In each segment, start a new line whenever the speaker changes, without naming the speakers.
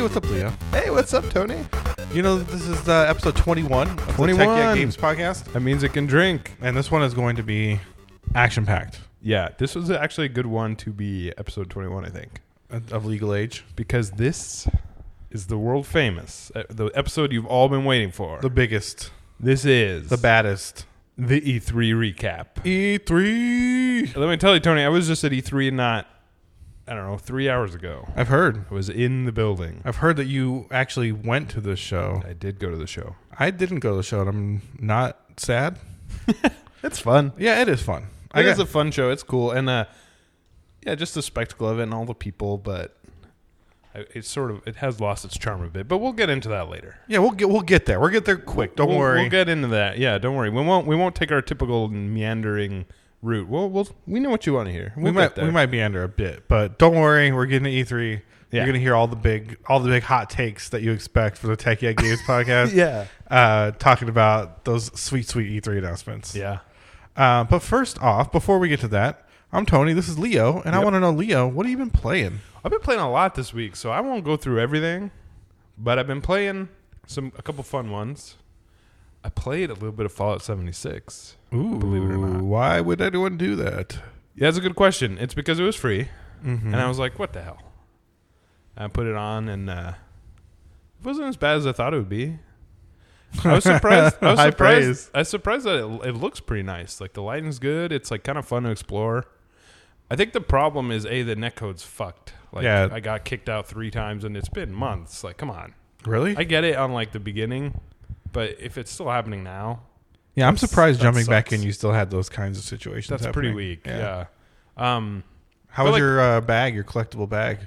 what's up, Leo?
Hey, what's up, Tony?
You know, this is episode 21 of the
21.
Tech Yeah Games podcast,
That means it can drink.
and this one is going to be action-packed
Yeah, this was actually a good one to be episode 21, I think.
of legal age.
Because this is the world famous, the episode you've all been waiting for.
The biggest,
This is
the baddest.
the E3 recap.
E3!
Let me tell you, Tony, I was just at E3 not, 3 hours ago.
I've heard.
I was in the building.
I've heard that you actually went to this show.
I did go to the show.
I didn't go to the show, and I'm not sad.
It's fun.
Yeah, it is fun.
It is a fun show. It's cool. And, just the spectacle of it and all the people, but it has lost its charm a bit. But we'll get into that later.
Yeah, we'll get there. We'll get there quick. Don't worry.
We'll get into that. Yeah, don't worry. We won't take our typical meandering route. We know what you want to hear.
We might be under a bit, but don't worry. We're getting to E3.
Yeah.
You're gonna hear all the big hot takes that you expect for the Tech Yeah Games podcast.
Yeah.
Talking about those sweet E3 announcements.
Yeah.
But first off, before we get to that, I'm Tony. This is Leo, and I
Yep.
want to know, Leo, what have you been playing?
I've been playing a lot this week, so I won't go through everything, but I've been playing a couple fun ones. I played a little bit of Fallout 76.
Ooh,
Believe it or not.
why would anyone do that?
Yeah, that's a good question. It's because it was free,
Mm-hmm.
and I was like, what the hell? I put it on, and it wasn't as bad as I thought it would be. I was surprised.
High praise.
I was surprised that it looks pretty nice. Like, the lighting's good. It's like kind of fun to explore. I think the problem is, the netcode's fucked. Like,
Yeah.
I got kicked out 3 times, and it's been months. Like, come on.
Really?
I get it on like the beginning, but if it's still happening now,
Yeah, I'm surprised
that
jumping back
sucks.
in, you still had those kinds of situations.
that's
happening.
pretty weak. Yeah.
How
But
was
like-
your bag, your collectible bag?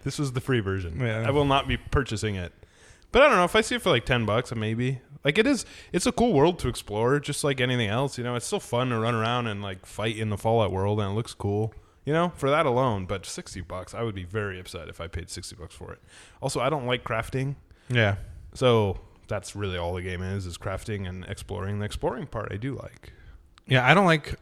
This was the free version.
Yeah.
I will not be purchasing it. But I don't know, if I see it for like $10, maybe. Like, it's a cool world to explore, just like anything else. You know, it's still fun to run around and like fight in the Fallout world, and it looks cool. You know, for that alone. But $60, I would be very upset if I paid $60 for it. Also, I don't like crafting,
Yeah.
so that's really all the game is crafting and exploring. The exploring part I do like.
Yeah, I don't like.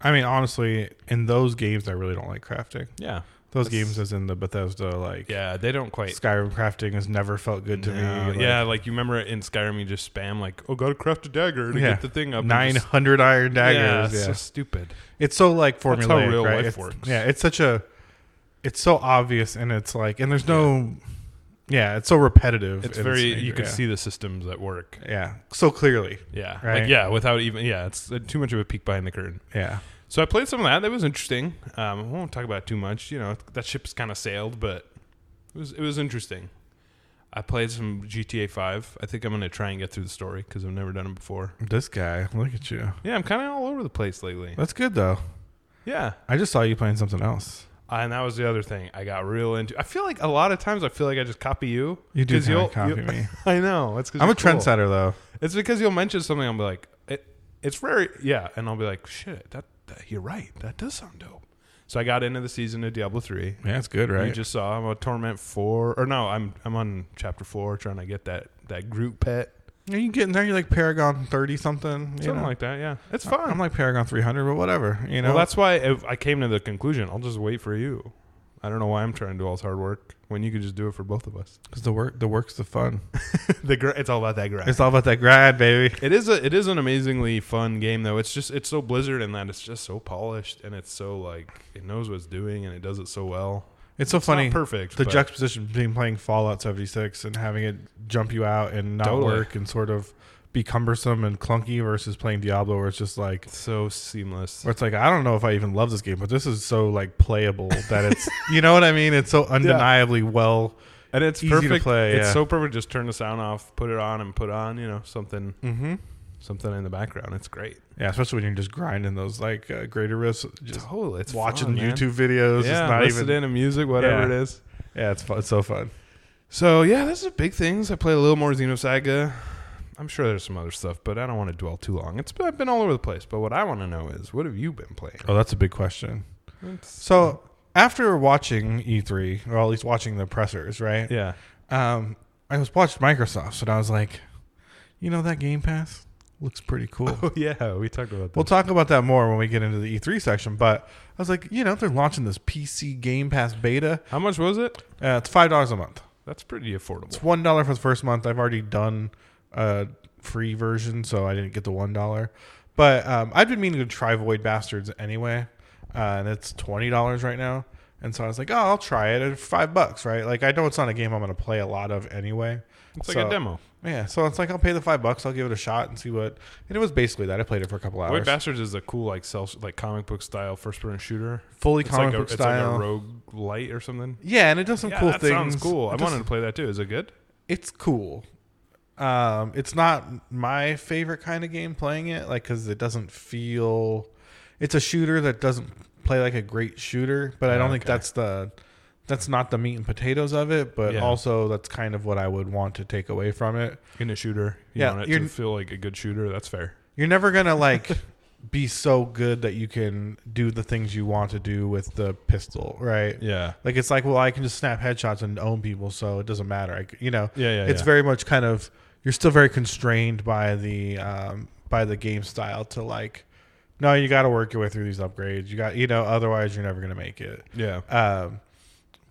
I mean, honestly, in those games, I really don't like crafting.
Yeah.
Those
That's-
games, as in the Bethesda, like
Yeah, they don't quite.
Skyrim crafting, has never felt good to me. Like,
Yeah, like you remember in Skyrim, you just spam like, "Oh, gotta craft a dagger to
Yeah.
get the thing up." and
900 iron
just- Yeah,
daggers.
it's
Yeah,
so stupid.
it's so like
That's
formulaic,
how real
right?
life
It's-
works.
Yeah, it's so obvious, and it's like, and there's no. Yeah, it's so repetitive.
It's
in
very.
its
You
nature,
can
yeah.
see the systems at work.
Yeah, so clearly.
Yeah,
Right.
like yeah, without even it's too much of a peek behind the curtain.
Yeah.
So I played some of that. That was interesting. I won't talk about it too much. You know, that ship's kind of sailed, but it was interesting. I played some GTA 5. I think I'm gonna try and get through the story because I've never done it before.
This guy, look at you.
Yeah, I'm kind of all over the place lately.
That's good though.
Yeah.
I just saw you playing something else.
And that was the other thing I got real into. I feel like a lot of times I just copy you.
You do
'Cause
kinda copy me.
I know. It's 'cause
I'm a
you're cool.
trendsetter though.
It's because you'll mention something. I'll be like, it's rare. Yeah. And I'll be like, shit, that you're right. That does sound dope. So I got into the season of Diablo 3.
Yeah, it's good, right?
You just saw I'm on Torment 4. Or no, I'm on Chapter 4 trying to get that Groot pet.
Are you getting there? You're like Paragon 30 something.
Something like that. Yeah. It's fun.
I'm like Paragon 300, but whatever. You know.
Well, that's why I came to the conclusion. I'll just wait for you. I don't know why I'm trying to do all this hard work when you could just do it for both of us.
because the work's the fun.
It's all about that grind.
It's all about that grind, baby.
It is an amazingly fun game though. It's so Blizzard in that it's just so polished and it's so like it knows what it's doing and it does it so well.
It's so funny.
Not perfect.
The
but
juxtaposition between playing Fallout 76 and having it jump you out and not
Totally.
work and sort of be cumbersome and clunky versus playing Diablo, where it's just like,
it's so seamless.
where it's like, I don't know if I even love this game, but this is so like playable that it's, you know what I mean? It's so undeniably well.
And it's
easy to
perfect.
play,
It's
yeah.
so perfect. Just turn the sound off, put it on, and put on something
Mm-hmm.
in the background. It's great.
Yeah, especially when you're just grinding those like greater rifts, just
Totally, it's
watching
fun, man.
YouTube videos.
Yeah,
just not
listen
even.
to music, whatever
Yeah.
it is.
Yeah, it's fun. It's so fun.
So yeah, this is big things. I played a little more Xenosaga. I'm sure there's some other stuff, but I don't want to dwell too long. I've been all over the place. But what I want to know is, what have you been playing?
Oh, that's a big question.
It's-
So after watching E3, or at least watching the pressers, right?
yeah,
I was watching Microsoft, and I was like, you know, that Game Pass looks pretty cool.
oh yeah, we talked about that.
We'll talk about that more when we get into the E3 section. But I was like, you know, they're launching this PC Game Pass beta.
How much was it?
It's $5 a month.
That's pretty affordable.
It's $1 for the first month. I've already done a free version, so I didn't get the $1. But I've been meaning to try Void Bastards anyway, and it's $20 right now. And so I was like, oh, I'll try it at $5, right? Like, I know it's not a game I'm going to play a lot of anyway.
It's like a demo.
Yeah, so it's like, I'll pay the $5. I'll give it a shot and see what. And it was basically that. I played it for a couple hours.
Void Bastards is a cool, like comic book style first-person shooter.
Fully comic book style.
It's like a rogue light or something.
Yeah, and it does some cool
that
things.
Sounds cool. I wanted to play that too. Is it good?
It's cool. It's not my favorite kind of game playing it, like, because it doesn't feel. It's a shooter that doesn't play like a great shooter, but I don't think that's not the meat and potatoes of it. But also that's kind of what I would want to take away from it.
In a shooter, you want it to feel like a good shooter. That's fair.
You're never gonna like be so good that you can do the things you want to do with the pistol, right?
Yeah.
Like, it's like, well, I can just snap headshots and own people, so it doesn't matter. It's very much kind of, you're still very constrained by the game style to like, no, you got to work your way through these upgrades. You got, otherwise you're never going to make it.
Yeah.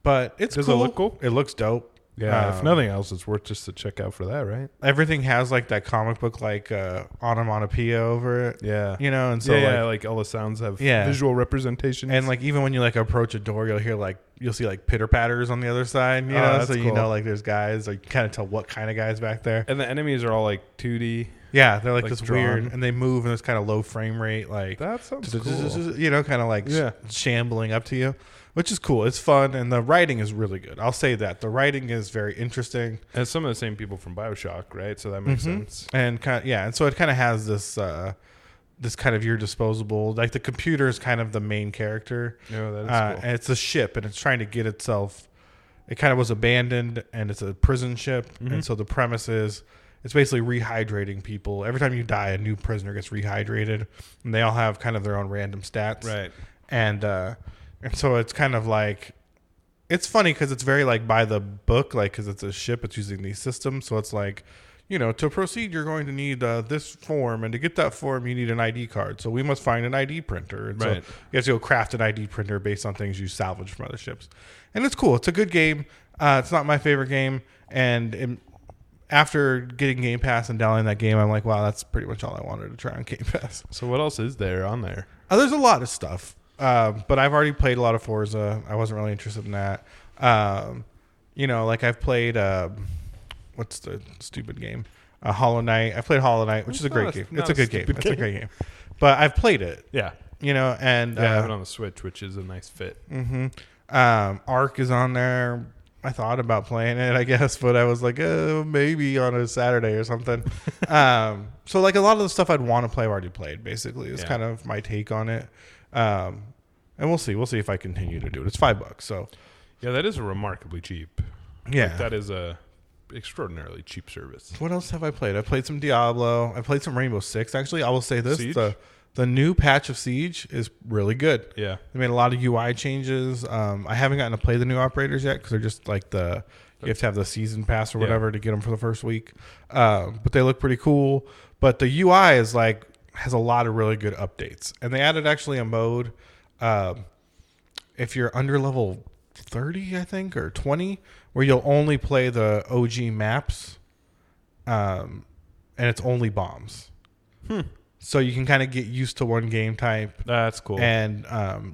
But it's cool.
Does it look cool?
It looks dope.
Yeah. If nothing else, it's worth just to check out for that, right?
Everything has like that comic book, like onomatopoeia over it.
Yeah.
And so
like all the sounds have visual representation.
And like, even when you like approach a door, you'll see like pitter patters on the other side, so
cool.
Like there's guys, like, kind of tell what kind of guys back there.
And the enemies are all like 2D.
Yeah, they're like this drawn. Weird, and they move, and it's kind of low frame rate, like
that sounds cool.
Kind of like shambling up to you, which is cool. It's fun, and the writing is really good. I'll say that the writing is very interesting.
And some of the same people from BioShock, right? So that makes sense.
And and so it kind of has this this kind of, you're disposable. Like, the computer is kind of the main character.
Yeah, that is cool.
And it's a ship, and it's trying to get itself. It kind of was abandoned, and it's a prison ship, and so the premise is, it's basically rehydrating people. Every time you die, a new prisoner gets rehydrated, and they all have kind of their own random stats.
Right.
And so it's kind of like, it's funny because it's very like by the book, like, because it's a ship, it's using these systems. So it's like, to proceed, you're going to need this form, and to get that form, you need an ID card. So we must find an ID printer. And so you have to go craft an ID printer based on things you salvage from other ships. And it's cool. It's a good game. It's not my favorite game. And after getting Game Pass and downloading that game, I'm like, wow, that's pretty much all I wanted to try on Game Pass.
So what else is there on there?
There's a lot of stuff. But I've already played a lot of Forza. I wasn't really interested in that. Like, I've played, what's the stupid game? Hollow Knight. I played Hollow Knight, which is a great game. It's a good game. It's a great game. But I've played it.
Yeah.
And
I have it on the Switch, which is a nice fit.
Ark is on there. I thought about playing it, I guess, but I was like, maybe on a Saturday or something. So like, a lot of the stuff I'd want to play, I've already played, basically. It's kind of my take on it. And we'll see. We'll see if I continue to do it. It's $5, so.
Yeah, that is remarkably cheap.
Yeah.
Like, that is a extraordinarily cheap service.
What else have I played? I played some Diablo. I played some Rainbow Six, actually. I will say this.
Siege?
The new patch of Siege is really good.
Yeah.
They made a lot of UI changes. I haven't gotten to play the new operators yet because they're just like you have to have the season pass or whatever to get them for the first week. But they look pretty cool. But the UI is like, has a lot of really good updates. And they added actually a mode, if you're under level 30, I think, or 20, where you'll only play the OG maps, and it's only bombs. So you can kind of get used to one game type.
That's cool.
And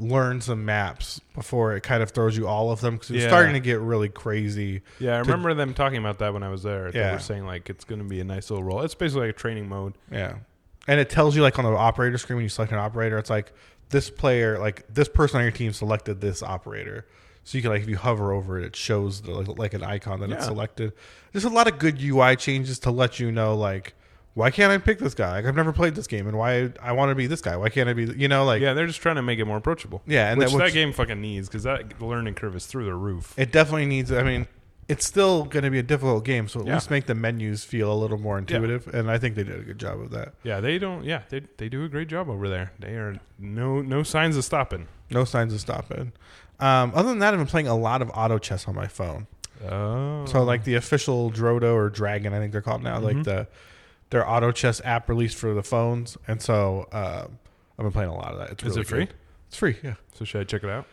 learn some maps before it kind of throws you all of them, because it's starting to get really crazy.
Yeah, I remember them talking about that when I was there. They were saying like it's going to be a nice little roll. It's basically like a training mode.
Yeah. And it tells you, like, on the operator screen, when you select an operator, it's like, this player, like, this person on your team selected this operator. So you can, like, if you hover over it, it shows like an icon that it's selected. There's a lot of good UI changes to let you know, like, why can't I pick this guy? Like, I've never played this game, and why I want to be this guy. Why can't I be, like...
Yeah, they're just trying to make it more approachable.
Yeah. And
which that game fucking needs, because that learning curve is through the roof.
It definitely needs... I mean, it's still going to be a difficult game, so at least make the menus feel a little more intuitive, and I think they did a good job of that.
Yeah, they don't... Yeah, they do a great job over there. They are... No signs of stopping.
No signs of stopping. Other than that, I've been playing a lot of auto chess on my phone.
Oh.
So, like, the official Drodo or Dragon, I think they're called now, like their auto chess app released for the phones, and so I've been playing a lot of that. It's really
free?
Good. It's free, yeah.
So should I check it out?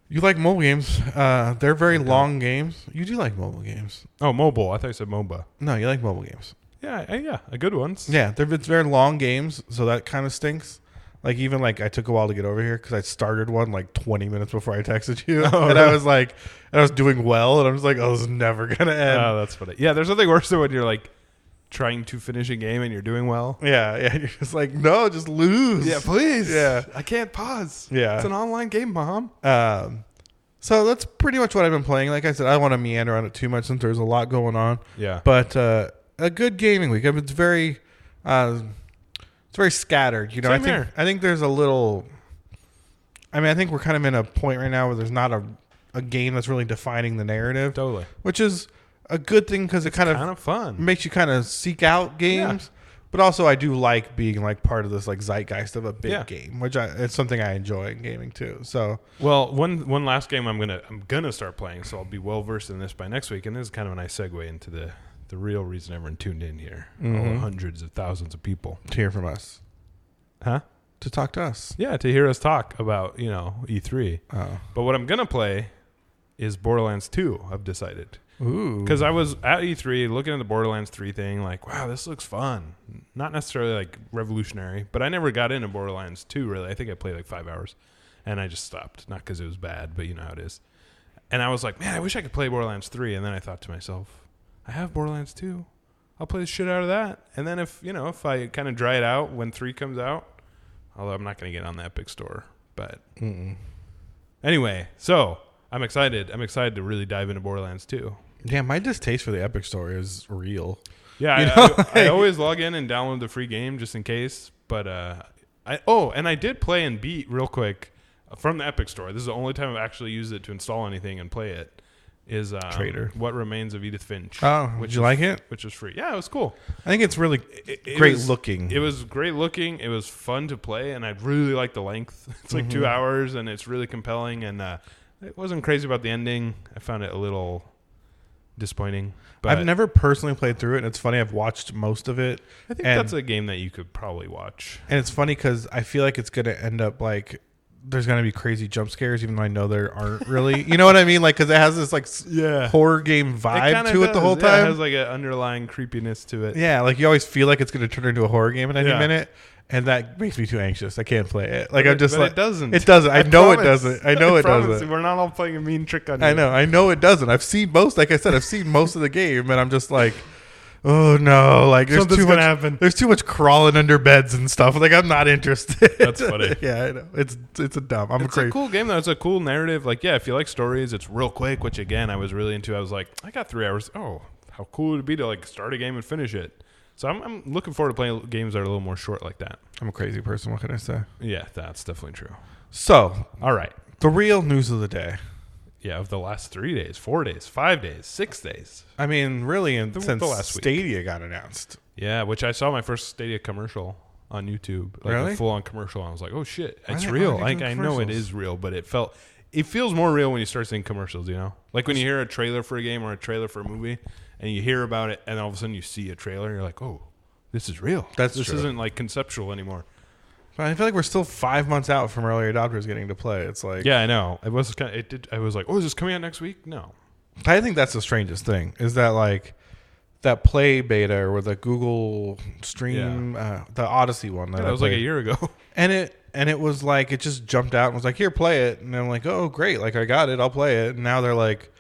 You like mobile games. They're very long games. You do like mobile games.
Oh, mobile. I thought you said MOBA.
No, you like mobile games.
Yeah, a good ones.
Yeah, it's very long games, so that kind of stinks. Like, even, like, I took a while to get over here because I started one, like, 20 minutes before I texted you.
Oh,
and
really?
I was like, and I was doing well, and I was like, oh, this is never going to end.
Oh, that's funny. Yeah, there's nothing worse than when you're, like, trying to finish a game and you're doing well.
Yeah, you're just like, no, just lose.
Yeah, please.
Yeah.
I can't pause.
Yeah.
It's an online game, Mom.
So that's pretty much what I've been playing. Like I said, I don't want to meander on it too much since there's a lot going on.
Yeah.
But a good gaming week. It's very scattered. You know,
Same here.
I think there's a little. I mean, I think we're kind of in a point right now where there's not a game that's really defining the narrative.
Totally.
Which is a good thing because it kind of
fun.
makes you kind of seek out games.
Yeah.
But also, I do like being like part of this like zeitgeist of a big game, which it's something I enjoy in gaming too. So,
well, one last game I'm gonna start playing, so I'll be well versed in this by next week. And this is kind of a nice segue into the real reason everyone tuned in here. All hundreds of thousands of people
to hear from us,
huh?
To talk to us,
yeah, to hear us talk about E3.
Oh,
but what I'm gonna play is Borderlands 2. I've decided.
Ooh.
Because I was at E3 looking at the Borderlands 3 thing, like, wow, this looks fun. Not necessarily like revolutionary, but I never got into Borderlands 2 really. I think I played like 5 hours, and I just stopped. Not because it was bad, but you know how it is. And I was like, man, I wish I could play Borderlands 3. And then I thought to myself, I have Borderlands 2. I'll play the shit out of that. And then if I kind of dry it out when 3 comes out, although I'm not going to get on the Epic Store, but anyway, so I'm excited. I'm excited to really dive into Borderlands 2.
Yeah, my distaste for the Epic Store is real.
Yeah, I always log in and download the free game just in case. But I did play and beat real quick from the Epic Store. This is the only time I've actually used it to install anything and play it. Is
Traitor.
What Remains of Edith Finch.
Oh, did you like it?
Which was free. Yeah, it was cool.
I think it's really great looking.
It was great looking. It was fun to play, and I really like the length. It's like 2 hours, and it's really compelling. And it wasn't crazy about the ending. I found it a little disappointing. But
I've never personally played through it, and it's funny. I've watched most of it.
I think that's a game that you could probably watch.
And it's funny because I feel like it's going to end up like there's going to be crazy jump scares, even though I know there aren't really. You know what I mean? Like, because it has this like horror game vibe to it the whole time.
It has like an underlying creepiness to it.
Yeah, like you always feel like it's going to turn into a horror game in any minute. And that makes me too anxious. I can't play it. Like, I'm just like,
it doesn't.
It doesn't. I know it doesn't. I know it doesn't.
We're not all playing a mean trick on you.
I know it doesn't. I've seen most. Like I said, I've seen most of the game, and I'm just like, oh no! Like there's
Something's
too much.
Gonna happen.
There's too much crawling under beds and stuff. Like I'm not interested.
That's funny.
Yeah, I know. It's a dumb.
It's a cool game though. It's a cool narrative. Like if you like stories, it's real quick. Which again, I was really into. I was like, I got 3 hours. Oh, how cool would it be to like start a game and finish it? So I'm looking forward to playing games that are a little more short like that.
I'm a crazy person. What can I say?
Yeah, that's definitely true.
So,
all right.
The real news of the day.
Yeah, of the last 3 days, 4 days, 5 days, 6 days.
I mean, really, since
the last week.
Stadia got announced.
Yeah, which I saw my first Stadia commercial on YouTube. Like
really?
A full-on commercial. And I was like, oh, shit, it's real. Like, I know it is real, but it feels more real when you start seeing commercials, you know? Like when you hear a trailer for a game or a trailer for a movie, and you hear about it, and all of a sudden you see a trailer, and you're like, oh, this is real.
This
isn't like conceptual anymore.
But I feel like we're still 5 months out from early adopters getting to play. It's like,
yeah, I know. I was like, oh, is this coming out next week? No.
I think that's the strangest thing is that like that Play beta or the Google Stream, the Odyssey one
that was like a year ago,
and it was like it just jumped out and was like, here, play it, and I'm like, oh, great, like I got it, I'll play it. And now they're like,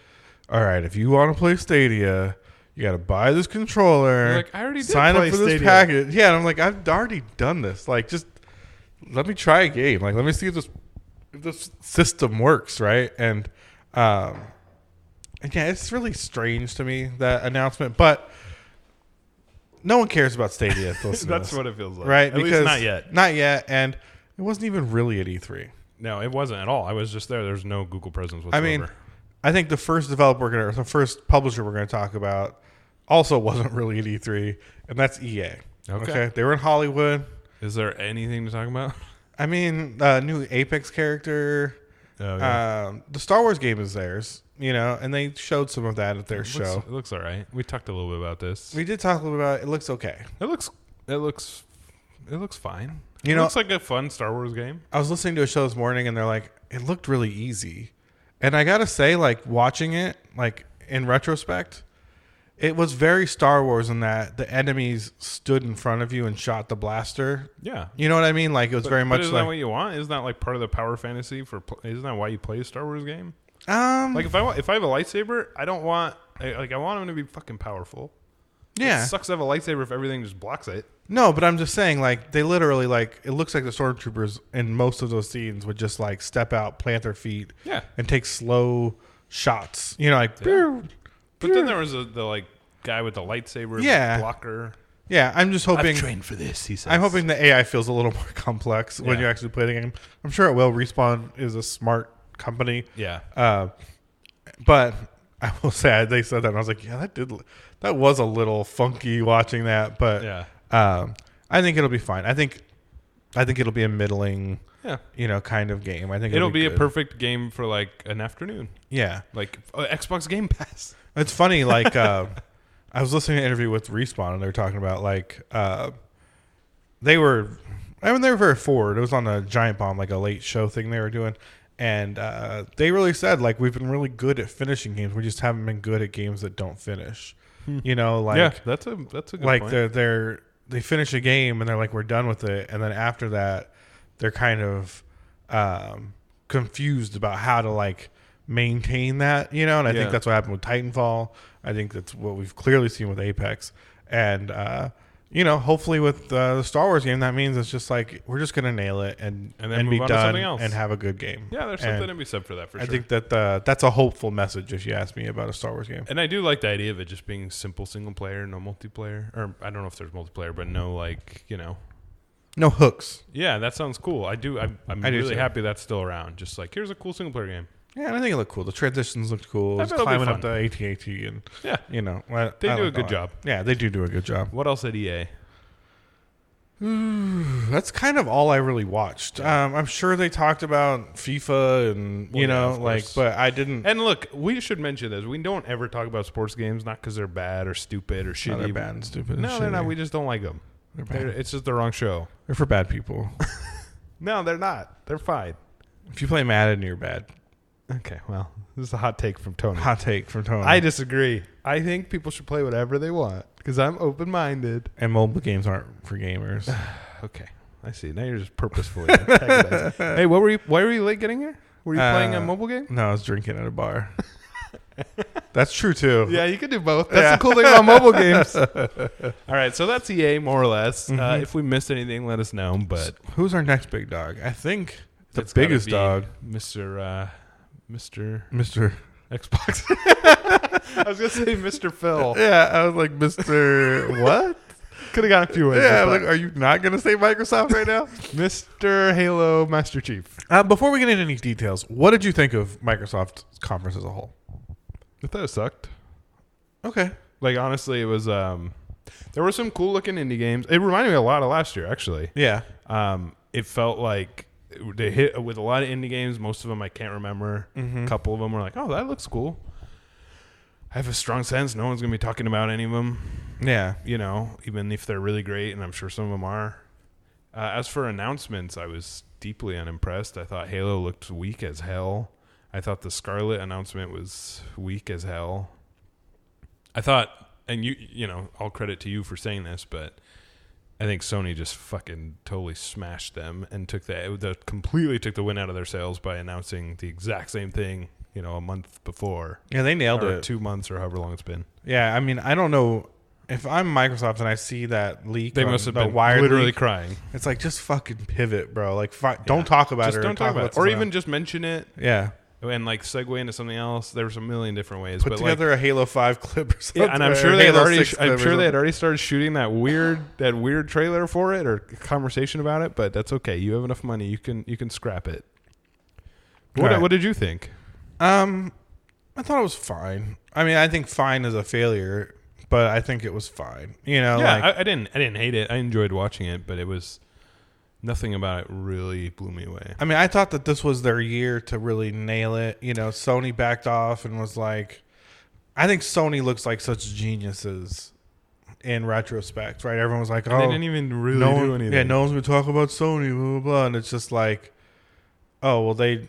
all right, if you want to play Stadia, you got to buy this controller.
You're like, I already did
sign
play
up for this
Stadia.
package. Yeah, and I'm like, I've already done this. Like, just let me try a game. Like, let me see if this system works, right? And yeah, it's really strange to me, that announcement. But no one cares about Stadia.
That's what it feels like,
right?
At least not yet.
Not yet, and it wasn't even really at E3.
No, it wasn't at all. I was just there. There's no Google presence whatsoever.
I mean, I think the first the first publisher we're going to talk about also wasn't really at E3, and that's EA. Okay. They were in Hollywood.
Is there anything to talk about?
I mean, new Apex character.
Oh, yeah.
The Star Wars game is theirs, you know, and they showed some of that at their show.
It looks all right. We talked a little bit about this.
We did talk a little bit about it. It looks okay.
It looks fine.
You
it
know,
looks like a fun Star Wars game.
I was listening to a show this morning, and they're like, it looked really easy. And I gotta say, like watching it, like in retrospect, it was very Star Wars in that the enemies stood in front of you and shot the blaster.
Yeah.
You know what I mean? Like it was very much
isn't
like
that what you want? Isn't that like part of the power fantasy isn't that why you play a Star Wars game?
like
if I have a lightsaber, I don't want I want him to be fucking powerful.
yeah.
It sucks to have a lightsaber if everything just blocks it.
No, but I'm just saying, like they literally like it looks like the stormtroopers in most of those scenes would just like step out, plant their feet,
Yeah.
and take slow shots. You know, like
But then there was the like guy with the lightsaber
Yeah.
blocker.
yeah. I'm just hoping.
I've trained for this, he says.
I'm hoping the AI feels a little more complex when
Yeah.
you actually play the game. I'm sure it will. Respawn is a smart company.
Yeah.
But I will say they said that, and I was like, yeah, that was a little funky watching that. But
Yeah.
I think it'll be fine. I think it'll be a middling,
Yeah.
kind of game. I think
It'll be a
good.
perfect game for like an afternoon.
Yeah,
Like Xbox Game Pass.
it's funny. Like I was listening to an interview with Respawn, and they were talking about like they were very forward. It was on a Giant Bomb, like a late show thing they were doing. And they really said, like, we've been really good at finishing games. We just haven't been good at games that don't finish. You know, like
Yeah, that's a good
like
point.
they finish a game and they're like, we're done with it. And then after that, they're kind of confused about how to like maintain that, you know. And I think that's what happened with Titanfall. I think that's what we've clearly seen with Apex. And hopefully with the Star Wars game, that means it's just like we're just gonna nail it and
then
be
move on to
done
something else.
and have a good game.
Yeah, there's something to be said for that for sure.
I think that that's a hopeful message if you ask me about a Star Wars game.
And I do like the idea of it just being simple single player, no multiplayer. Or I don't know if there's multiplayer, but no
No hooks.
Yeah, that sounds cool. I do. I'm
I do
really
too.
happy that's still around. Just like here's a cool single player game.
Yeah, and I think it looked cool. The transitions looked cool.
I
It was
bet it'll be
climbing up
fun.
the AT-AT and
Yeah,
they
they do a good job.
Yeah, they do a good job.
What else at EA?
That's kind of all I really watched. I'm sure they talked about FIFA and
of course.
but I didn't.
And look, we should mention this. We don't ever talk about sports games, not because they're bad or stupid or shitty.
No, they're bad and stupid.
No,
and
they're not.
shitty.
We just don't like them.
They're bad.
It's just the wrong show.
They're for bad people.
No, they're not. They're fine.
If you play Madden, you're bad.
Okay, well, this is a hot take from Tony.
Hot take from Tony.
I disagree. I think people should play whatever they want because I'm open-minded.
And mobile games aren't for gamers.
Okay, I see. Now you're just purposefully antagonizing. Hey, why were you late getting here? Were you playing a mobile game?
No, I was drinking at a bar. That's true too.
Yeah, you could do both. That's the cool thing about mobile games. All right, so that's EA more or less. If we missed anything, let us know. But
Who's our next big dog? I think the
it's gotta
biggest
be
dog,
Mr.
Mr.
Xbox. I was gonna say Mr. Phil.
Yeah, I was like, Mr. What?
Could have gone a few ways.
Yeah, I'm
with
like, are you not gonna say Microsoft right now?
that. Mr. Halo Master Chief.
Before we get into any details, what did you think of Microsoft's conference as a whole?
I thought it sucked.
Okay.
Like honestly, it was. There were some cool looking indie games. It reminded me a lot of last year, actually.
Yeah.
It felt like they hit with a lot of indie games. Most of them I can't remember. A couple of them were like, "Oh, that looks cool." I have a strong sense no one's gonna be talking about any of them.
Yeah.
Even if they're really great, and I'm sure some of them are. As for announcements, I was deeply unimpressed. I thought Halo looked weak as hell. I thought the Scarlet announcement was weak as hell. I thought, and all credit to you for saying this, but I think Sony just fucking totally smashed them and completely took the win out of their sails by announcing the exact same thing, a month before.
Yeah, they nailed
or
it.
2 months or however long it's been.
Yeah, I mean, I don't know if I'm Microsoft and I see that leak.
They
on
must have
the
been
Wired
literally
leak,
crying.
It's like just fucking pivot, bro. Like, don't talk about
Just
it.
don't talk about it.
what's
Or
around.
even just mention it
Yeah.
and like segue into something else. There's a million different ways.
Put
but
together a Halo 5 clip or something.
yeah, and I'm
or
sure
a
they had
Halo
already.
6 clip
I'm
or
sure they had
something.
already started shooting that weird trailer for it or conversation about it. But that's okay. You have enough money. You can scrap it.
Right.
What did you think?
I thought it was fine. I mean, I think fine is a failure, but I think it was fine.
I didn't hate it. I enjoyed watching it, but it was nothing about it really blew me away.
I mean, I thought that this was their year to really nail it. Sony backed off and was like, I think Sony looks like such geniuses in retrospect, right? Everyone was like,
And they didn't even really do anything.
Yeah, no one's going to talk about Sony, blah, blah, blah. And it's just like, oh, well, they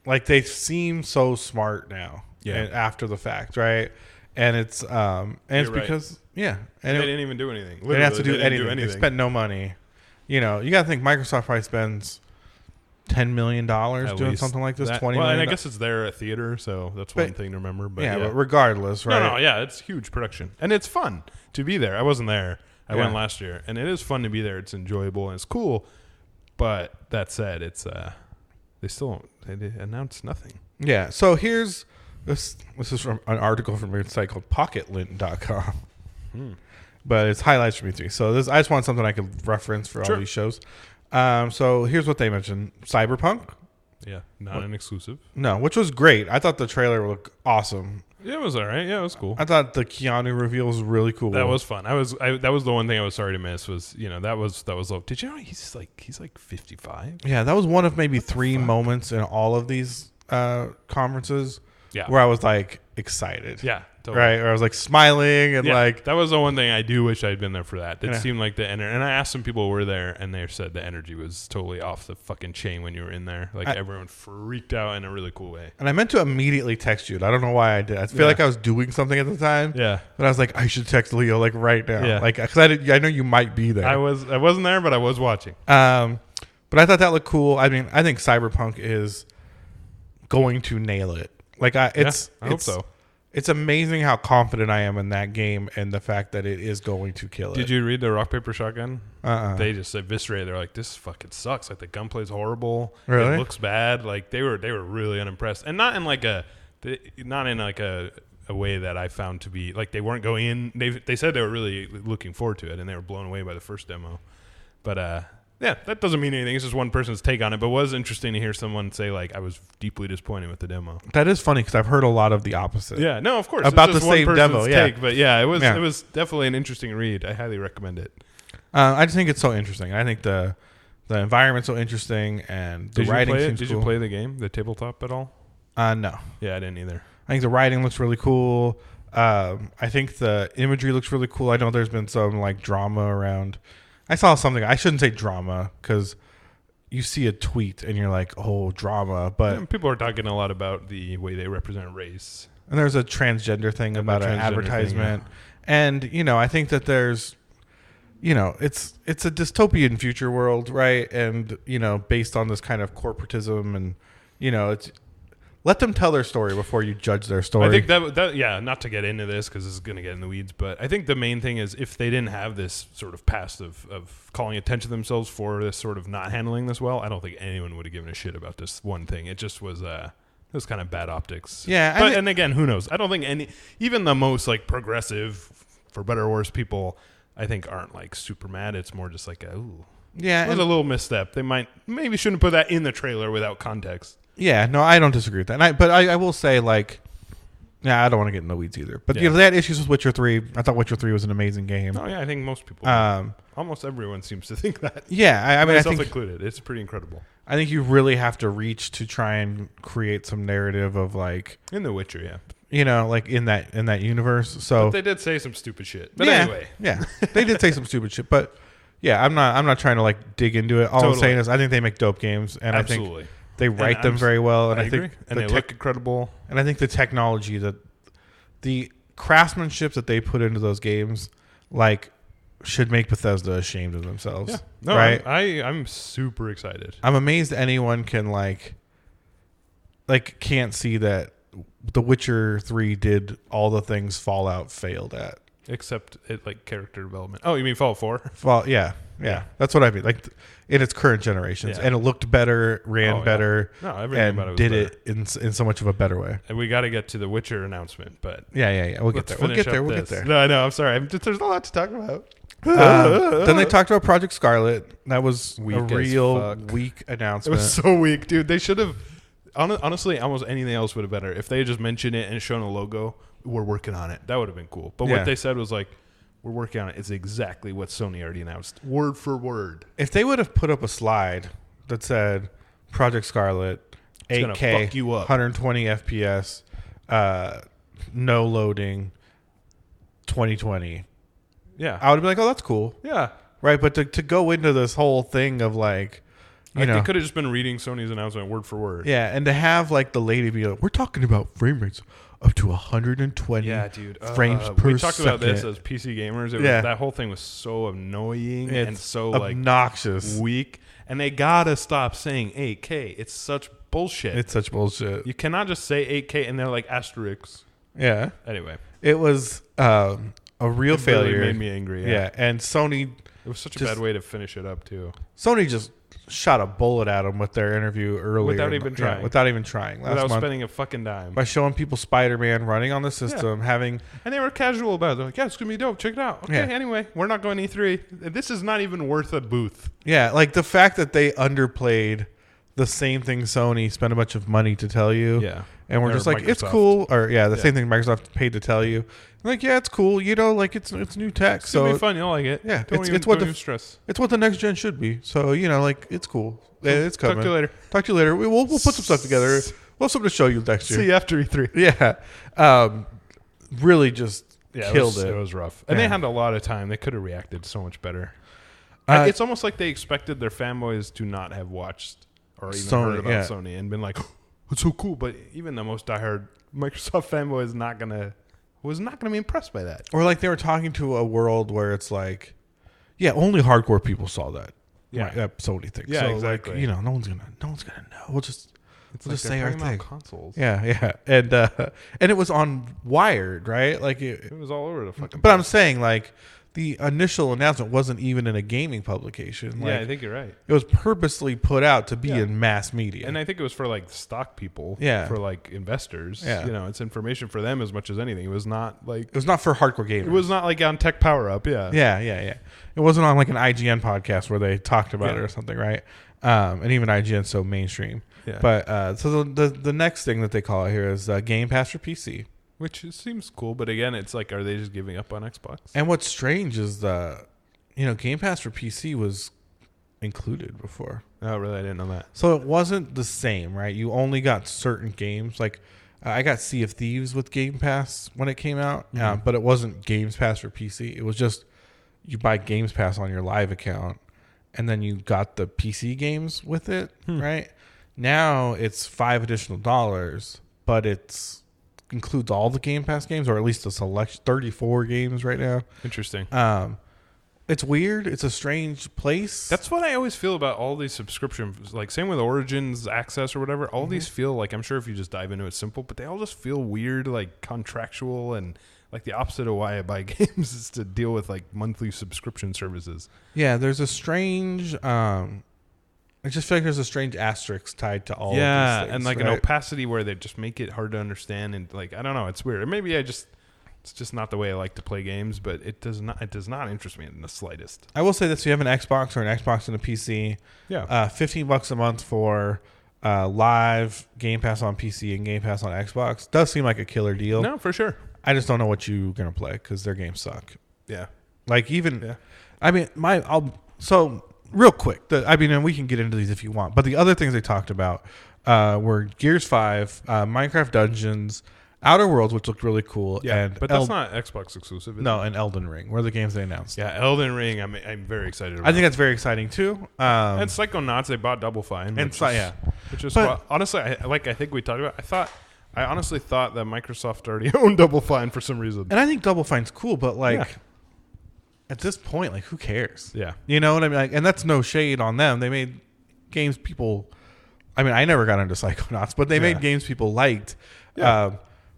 like they seem so smart now.
Yeah.
And after the fact, right? And it's
You're
because and
they didn't even do anything.
they didn't have to do
Literally, they
anything.
didn't
They spent no money. You know, you got to think Microsoft probably spends $10 million
At
doing
least
something like this.
that-
$20
well,
million.
and I guess it's there at theater, so that's one thing to remember. But
yeah, but regardless, right?
No, yeah, it's huge production, and it's fun to be there. I wasn't there. I went last year, and it is fun to be there. It's enjoyable and it's cool. But that said, it's they announced nothing.
Yeah. So here's this. This is from an article from a site called PocketLint.com. But it's highlights from E3. So I just want something I could reference for all these shows. So here's what they mentioned: Cyberpunk.
Yeah, not an exclusive.
No, which was great. I thought the trailer looked awesome.
Yeah, it was all right. Yeah, it was cool.
I thought the Keanu reveal was really cool.
That was fun. That was the one thing I was sorry to miss. Was that was low. Did you know he's like 55?
Yeah, that was one of maybe 3 moments in all of these conferences.
Yeah.
Where I was like excited.
Yeah. Totally.
Right. Or I was like smiling and like
that was the one thing I do wish I'd been there for that. It
Yeah.
seemed like the energy, and I asked some people who were there, and they said the energy was totally off the fucking chain when you were in there. Like everyone freaked out in a really cool way.
And I meant to immediately text you. I don't know why I did. I feel like I was doing something at the time.
Yeah.
But I was like, I should text Leo like right now.
Yeah.
Like, because I know you might be there.
I wasn't there, but I was watching.
But I thought that looked cool. I mean, I think Cyberpunk is going to nail it. Like, I
hope so.
It's amazing how confident I am in that game and the fact that it is going to kill it.
Did you read the Rock Paper Shotgun?
They
just eviscerated. They're like, this fucking sucks. Like the gunplay's horrible.
Really?
It looks bad. Like they were really unimpressed, and not in like a way that I found to be like they weren't going in. They said they were really looking forward to it, and they were blown away by the first demo. But yeah, that doesn't mean anything. It's just one person's take on it. But it was interesting to hear someone say like I was deeply disappointed with the demo.
That is funny because I've heard a lot of the opposite.
Yeah, no, of course
about
it's
the
just
same
one
demo.
person's
Yeah,
take, but yeah, it was definitely an interesting read. I highly recommend it.
I just think it's so interesting. I think the environment's so interesting and the writing seems cool.
Did you play the game, the tabletop at all?
No.
Yeah, I didn't either.
I think the writing looks really cool. I think the imagery looks really cool. I know there's been some like drama around. I saw something. I shouldn't say drama because you see a tweet and you're like, oh, drama. But
people are talking a lot about the way they represent race.
And there's a transgender thing about an advertisement. And, I think that there's, it's a dystopian future world, right? And, based on this kind of corporatism and, it's let them tell their story before you judge their story.
I think that not to get into this because this is going to get in the weeds, but I think the main thing is if they didn't have this sort of past of calling attention to themselves for this sort of not handling this well, I don't think anyone would have given a shit about this one thing. It just was it was kind of bad optics.
Yeah.
And again, who knows? I don't think even the most like progressive, for better or worse, people I think aren't like super mad. It's more just like, ooh.
Yeah.
It was a little misstep. They maybe shouldn't put that in the trailer without context.
Yeah, no, I don't disagree with that. But I will say, like, I don't want to get in the weeds either. But, they had issues with Witcher 3. I thought Witcher 3 was an amazing game.
Oh, yeah, I think most people, almost everyone seems to think that.
Yeah, I mean, I think
included. It's pretty incredible.
I think you really have to reach to try and create some narrative of, like...
In The Witcher, yeah.
Like, in that universe. So
but they did say some stupid shit. But anyway.
Yeah, they did say some stupid shit. But, yeah, I'm not trying to, like, dig into it. All I'm saying is I think they make dope games. And
absolutely.
I think... They write them very well, and I think
they look incredible.
And I think the technology, the craftsmanship that they put into those games, like, should make Bethesda ashamed of themselves. Yeah,
no,
right?
I'm super excited.
I'm amazed anyone can like can't see that The Witcher 3 did all the things Fallout failed at,
except it like character development. Oh, you mean Fallout 4?
Yeah. That's what I mean. Like in its current generations, and it looked better, ran better,
everything
and
about it was
did
better.
it in so much of a better way.
And we got to get to the Witcher announcement, but
yeah, we'll get there. We'll get there.
No, I know. I'm sorry. There's a lot to talk about.
Then they talked about Project Scarlet. That was
weak,
a real weak announcement.
It was so weak, dude. They should have. Honestly, almost anything else would have been better. If they had just mentioned it and shown a logo, we're working on it. That would have been cool. But what they said was like, we're working on it. It's exactly what Sony already announced, word for word.
If they would have put up a slide that said Project Scarlet, 8K, 120 FPS, no loading, 2020.
Yeah.
I would be like, oh, that's cool.
Yeah.
Right. But to go into this whole thing of like, You know,
they could have just been reading Sony's announcement word for word.
yeah, and to have like the lady be like, "We're talking about frame rates up to 120
Yeah, dude.
frames per
We talked about this
second."
as PC gamers.
Yeah.
That whole thing was so annoying and
It's
so like
obnoxious.
weak. And they gotta stop saying 8K. It's such bullshit.
It's such bullshit.
You cannot just say 8K and they're like asterisks.
Yeah,
Anyway,
it was a real
it
failure.
really made me angry.
Yeah, and Sony
It was such a
Just-
bad way to finish it up too.
just shot a bullet at them with their interview earlier.
Without even trying.
without even trying. Last
Without
month,
spending a fucking dime.
by showing people Spider-Man running on the system, having
And they were casual about it. They're like, yeah, it's going to be dope. Check it out. Okay,
Yeah.
anyway, we're not going E3. This is not even worth a booth.
like the fact that they underplayed the same thing Sony spent a bunch of money to tell you.
Yeah.
And we're
Or
just like, it's
Microsoft.
cool. Or the same thing Microsoft paid to tell you. Like, yeah, it's cool. You know, like it's new tech.
It's going to
So
be fun. You'll like it.
Yeah,
Don't
it's what
don't
the-
even stress.
it's what the next gen should be. So, like it's cool. Yeah, it's coming.
Talk to you later.
Talk to you later. We'll put some stuff together. We'll have something to show you next year.
See you after E3.
Yeah. Really just killed it.
It was rough. And
Yeah.
they had a lot of time. They could have reacted so much better.
Uh,
It's almost like they expected their fanboys to not have watched or even
Sony,
heard about Sony and been like, oh, it's so cool. But even the most diehard Microsoft fanboy was not gonna be impressed by that.
Or like they were talking to a world where it's like, yeah, only hardcore people saw that.
Yeah.
Right, that Sony thing.
Yeah,
so
exactly.
Like, no one's gonna know. We'll just
It's
say our thing.
consoles.
Yeah, and it was on Wired, right? Like,
It was all over the fucking.
but I'm saying like the initial announcement wasn't even in a gaming publication. Like,
yeah, I think you're right.
it was purposely put out to be
Yeah.
in mass media.
And I think it was for like stock people.
Yeah.
For like investors.
Yeah.
It's information for them as much as anything. It was not like
it was not for hardcore gamers.
it was not like on Tech Power Up. Yeah.
Yeah. It wasn't on like an IGN podcast where they talked about
Yeah.
it or something, right? And even IGN's so mainstream.
Yeah.
But so the next thing that they call it here is Game Pass for PC.
Which seems cool, but again, it's like, are they just giving up on Xbox?
And what's strange is Game Pass for PC was included before.
Oh, really? I didn't know that.
So it wasn't the same, right? You only got certain games. Like I got Sea of Thieves with Game Pass when it came out, but it wasn't Games Pass for PC. It was just you buy Games Pass on your live account, and then you got the PC games with it, right? Now it's $5 additional, but it's includes all the Game Pass games, or at least a selection 34 games right now.
Interesting.
It's weird. It's a strange place.
That's what I always feel about all these subscriptions. Like, same with Origins Access or whatever. All these feel like, I'm sure if you just dive into it, simple, but they all just feel weird, like contractual, and like the opposite of why I buy games is to deal with like monthly subscription services.
Yeah, there's a strange. I just feel like there's a strange asterisk tied to all. of these things,
and like an
right?
opacity where they just make it hard to understand, and like I don't know, it's weird. Or maybe it's just not the way I like to play games, but it does not interest me in the slightest.
I will say this: if you have an Xbox or an Xbox and a PC,
Yeah,
$15 a month for live Game Pass on PC and Game Pass on Xbox does seem like a killer deal.
no, for sure.
I just don't know what you're gonna play because their games suck.
Yeah,
Like even,
Yeah.
I mean, so real quick. And we can get into these if you want. But the other things they talked about were Gears 5, Minecraft Dungeons, Outer Worlds, which looked really cool.
yeah,
and
but that's not Xbox exclusive. Is
no,
it?
and Elden Ring were the games they announced.
Yeah, Elden Ring. I'm very excited about.
I think that's very exciting too.
and Psychonauts, they bought Double Fine, which is
But-
honestly, I think we talked about. I honestly thought that Microsoft already owned Double Fine for some reason.
and I think Double Fine's cool, but like
Yeah.
at this point, like who cares?
Yeah,
You know what I mean? Like, and that's no shade on them. They made games people. I mean, I never got into Psychonauts, but they made games people liked.
Yeah.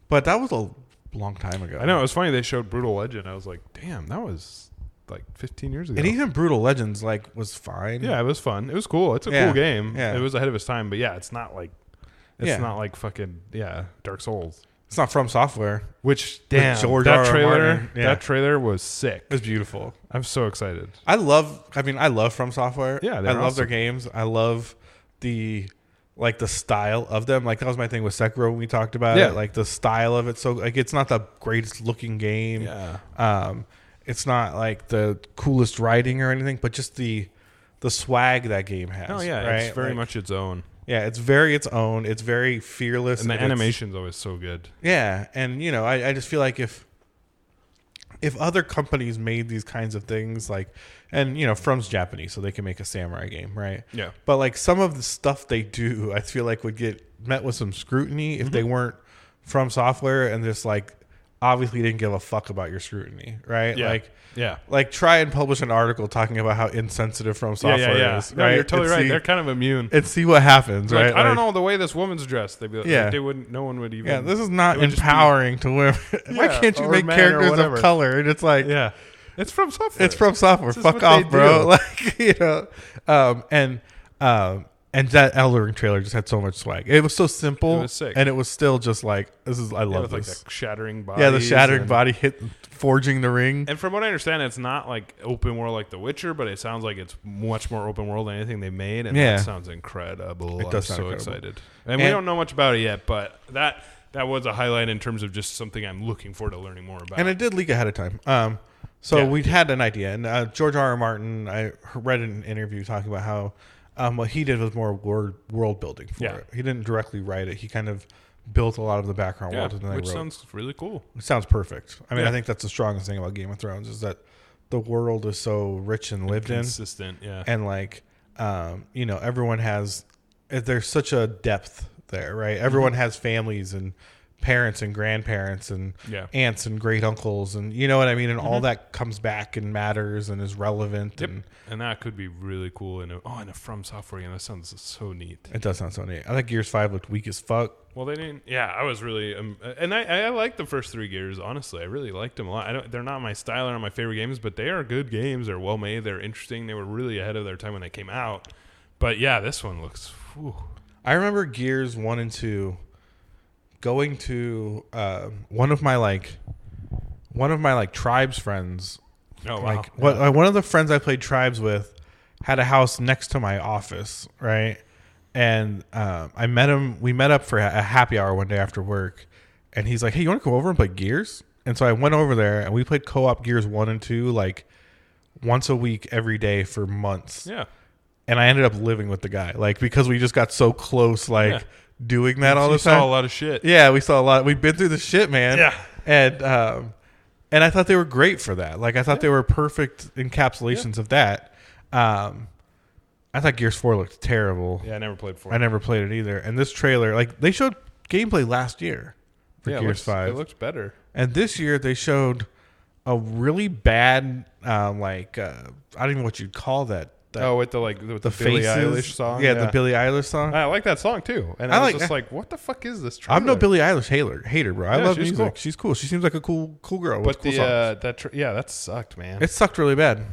But that was a long time ago.
I know. It was funny they showed Brutal Legend. I was like, damn, that was like 15 years ago.
And even Brutal Legends was fine.
yeah, it was fun. It was cool. It's a
Yeah.
cool game.
Yeah.
It was ahead of its time, but yeah, it's not like
Yeah.
not like fucking Dark Souls.
It's not From Software.
Which
With
damn,
George
that
R. R.
trailer,
Martin. Yeah.
that trailer was sick.
It was beautiful.
I'm so excited.
I love From Software.
Yeah,
I
they're
love their
awesome.
games. I love the style of them. Like that was my thing with Sekiro when we talked about
Yeah.
it. Like the style of it. So like it's not the greatest looking game.
Yeah.
It's not like the coolest writing or anything, but just the swag that game has.
Oh yeah,
right?
it's very
Like,
much its own.
Yeah, it's very its own. It's very fearless.
And the
it's-
animation's always so good.
Yeah, and I just feel like if if other companies made these kinds of things, like, and you know, From's Japanese, so they can make a samurai game, right?
Yeah.
But like some of the stuff they do, I feel like would get met with some scrutiny if they weren't From Software and just like obviously didn't give a fuck about your scrutiny, right?
Yeah.
Like try and publish an article talking about how insensitive From Software is.
No,
right?
you're totally
And
right.
see-
They're kind of immune.
and see what happens,
Like,
right?
I don't
Like,
know the way this woman's dressed. They'd be like,
Yeah.
they wouldn't. No one would even.
Yeah, this is not
it would just be-
empowering to women. Why
Yeah,
can't you
or
make
men or
characters
whatever.
of color? And it's like,
Yeah, it's From Software.
it's From Software.
This is
Fuck
what
off,
they
bro.
do.
Like, you know, and that Elden Ring trailer just had so much swag. It was so simple,
It was sick.
and it was still just like, this is. I
Yeah,
love
with, like
this.
the shattering body.
Yeah, the shattering body hit, forging the ring.
And from what I understand, it's not like open world like The Witcher, but it sounds like it's much more open world than anything they made. And
Yeah.
that sounds incredible.
It does
I'm
sound
so
incredible.
excited. And we don't know much about it yet, but that was a highlight in terms of just something I'm looking forward to learning more about.
And it did leak ahead of time. So
Yeah.
we'd had an idea, and George R. R. Martin, I read an interview talking about how what he did was more world building for
Yeah.
it. He didn't directly write it. He kind of built a lot of the background
yeah,
world, and then they
which
wrote.
sounds really cool.
It sounds perfect. I mean,
Yeah.
I think that's the strongest thing about Game of Thrones is that the world is so rich and lived in,
Consistent, yeah.
and like, you know, everyone has. There's such a depth there, right? Everyone has families and parents and grandparents and
Yeah.
aunts and great uncles, and you know what I mean. And all that comes back and matters and is relevant.
Yep.
And
And that could be really cool in a From Software game. That sounds so neat.
it does sound so neat. I think Gears 5 looked weak as fuck.
Well, they didn't. Yeah, I was really, and I like the first 3 Gears. Honestly, I really liked them a lot. They're not my style, they're not my favorite games, but they are good games. They're well made. They're interesting. They were really ahead of their time when they came out. But yeah, this one looks. Whew.
I remember Gears 1 and 2 going to one of my tribes friends.
Oh, wow.
Like one of the friends I played tribes with had a house next to my office, right? And I met him. We met up for a happy hour one day after work, and he's like, "Hey, you want to come over and play Gears?" And so I went over there, and we played co-op Gears 1 and 2 like once a week, every day for months.
Yeah.
And I ended up living with the guy, like because we just got so close, like
Yeah.
doing that all the
You
time.
saw a lot of shit.
Yeah, we saw a lot. We've been through the shit, man.
Yeah.
And I thought they were great for that. Like I thought they were perfect encapsulations of that. I thought Gears 4 looked terrible.
Yeah, I never played 4.
I never played it either. And this trailer, like they showed gameplay last year for Gears 5.
It looks better.
And this year they showed a really bad I don't even know what you'd call that.
With the Billie
faces.
Eilish song.
Yeah, the Billie Eilish song.
I like that song too. And I was just like, what the fuck is this trailer?
I'm no Billie Eilish hater, bro. I
Yeah,
love
she's
music.
cool.
She's cool. She seems like a cool girl.
But
with cool songs.
that sucked, man.
It sucked really bad.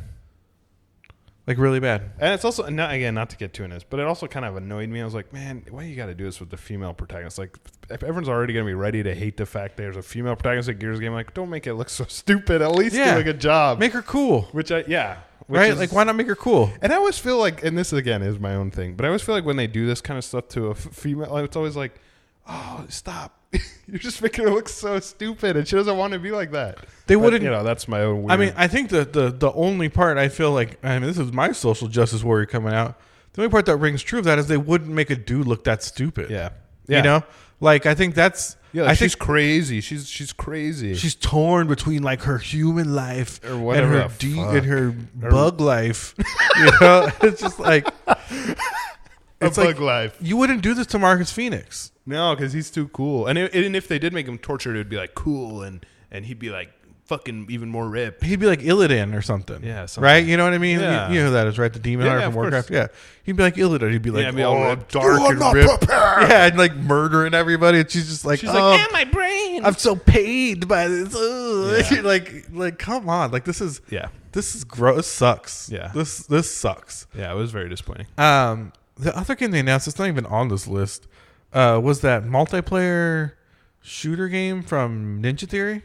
Like really bad.
And it's also not to get too in this, but it also kind of annoyed me. I was like, man, why you got to do this with the female protagonist? Like, if everyone's already going to be ready to hate the fact there's a female protagonist in Gears game, like, don't make it look so stupid. At least do a good job.
Make her cool.
Which
Right? Like, why not make her cool?
And I always feel like, and this again is my own thing, but I always feel like when they do this kind of stuff to a female, it's always like, oh, stop. You're just making her look so stupid, and she doesn't want to be like that.
They wouldn't.
That's my own weird.
I mean, I think the only part I feel like, this is my social justice warrior coming out. The only part that rings true of that is they wouldn't make a dude look that stupid.
Yeah.
You know? Like, I think that's.
Yeah,
I
she's
think
crazy. She's crazy.
she's torn between like her human life
Or whatever
and
the fuck.
and her bug life. You know, it's just like it's
bug
like
life.
you wouldn't do this to Marcus Phoenix.
No, because he's too cool. And if they did make him tortured, it would be like cool, and he'd be like fucking even more ripped.
He'd be like Illidan or something.
Yeah, something.
Right? You know what I mean?
Yeah.
You know who that is, right? The demon
Yeah,
hunter
yeah,
from
of course.
Warcraft. Yeah. He'd be like Illidan. He'd be like,
Yeah, be all ripped.
dark
You are
and
not
ripped.
prepared.
Yeah, and like murdering everybody. And she's just like,
She's
oh,
like, and my brain.
I'm so pained by this. Ugh.
Yeah.
like, come on. Like, this is
Yeah.
gross. This sucks.
Yeah.
This sucks.
Yeah, it was very disappointing.
The other game they announced, it's not even on this list, was that multiplayer shooter game from Ninja Theory.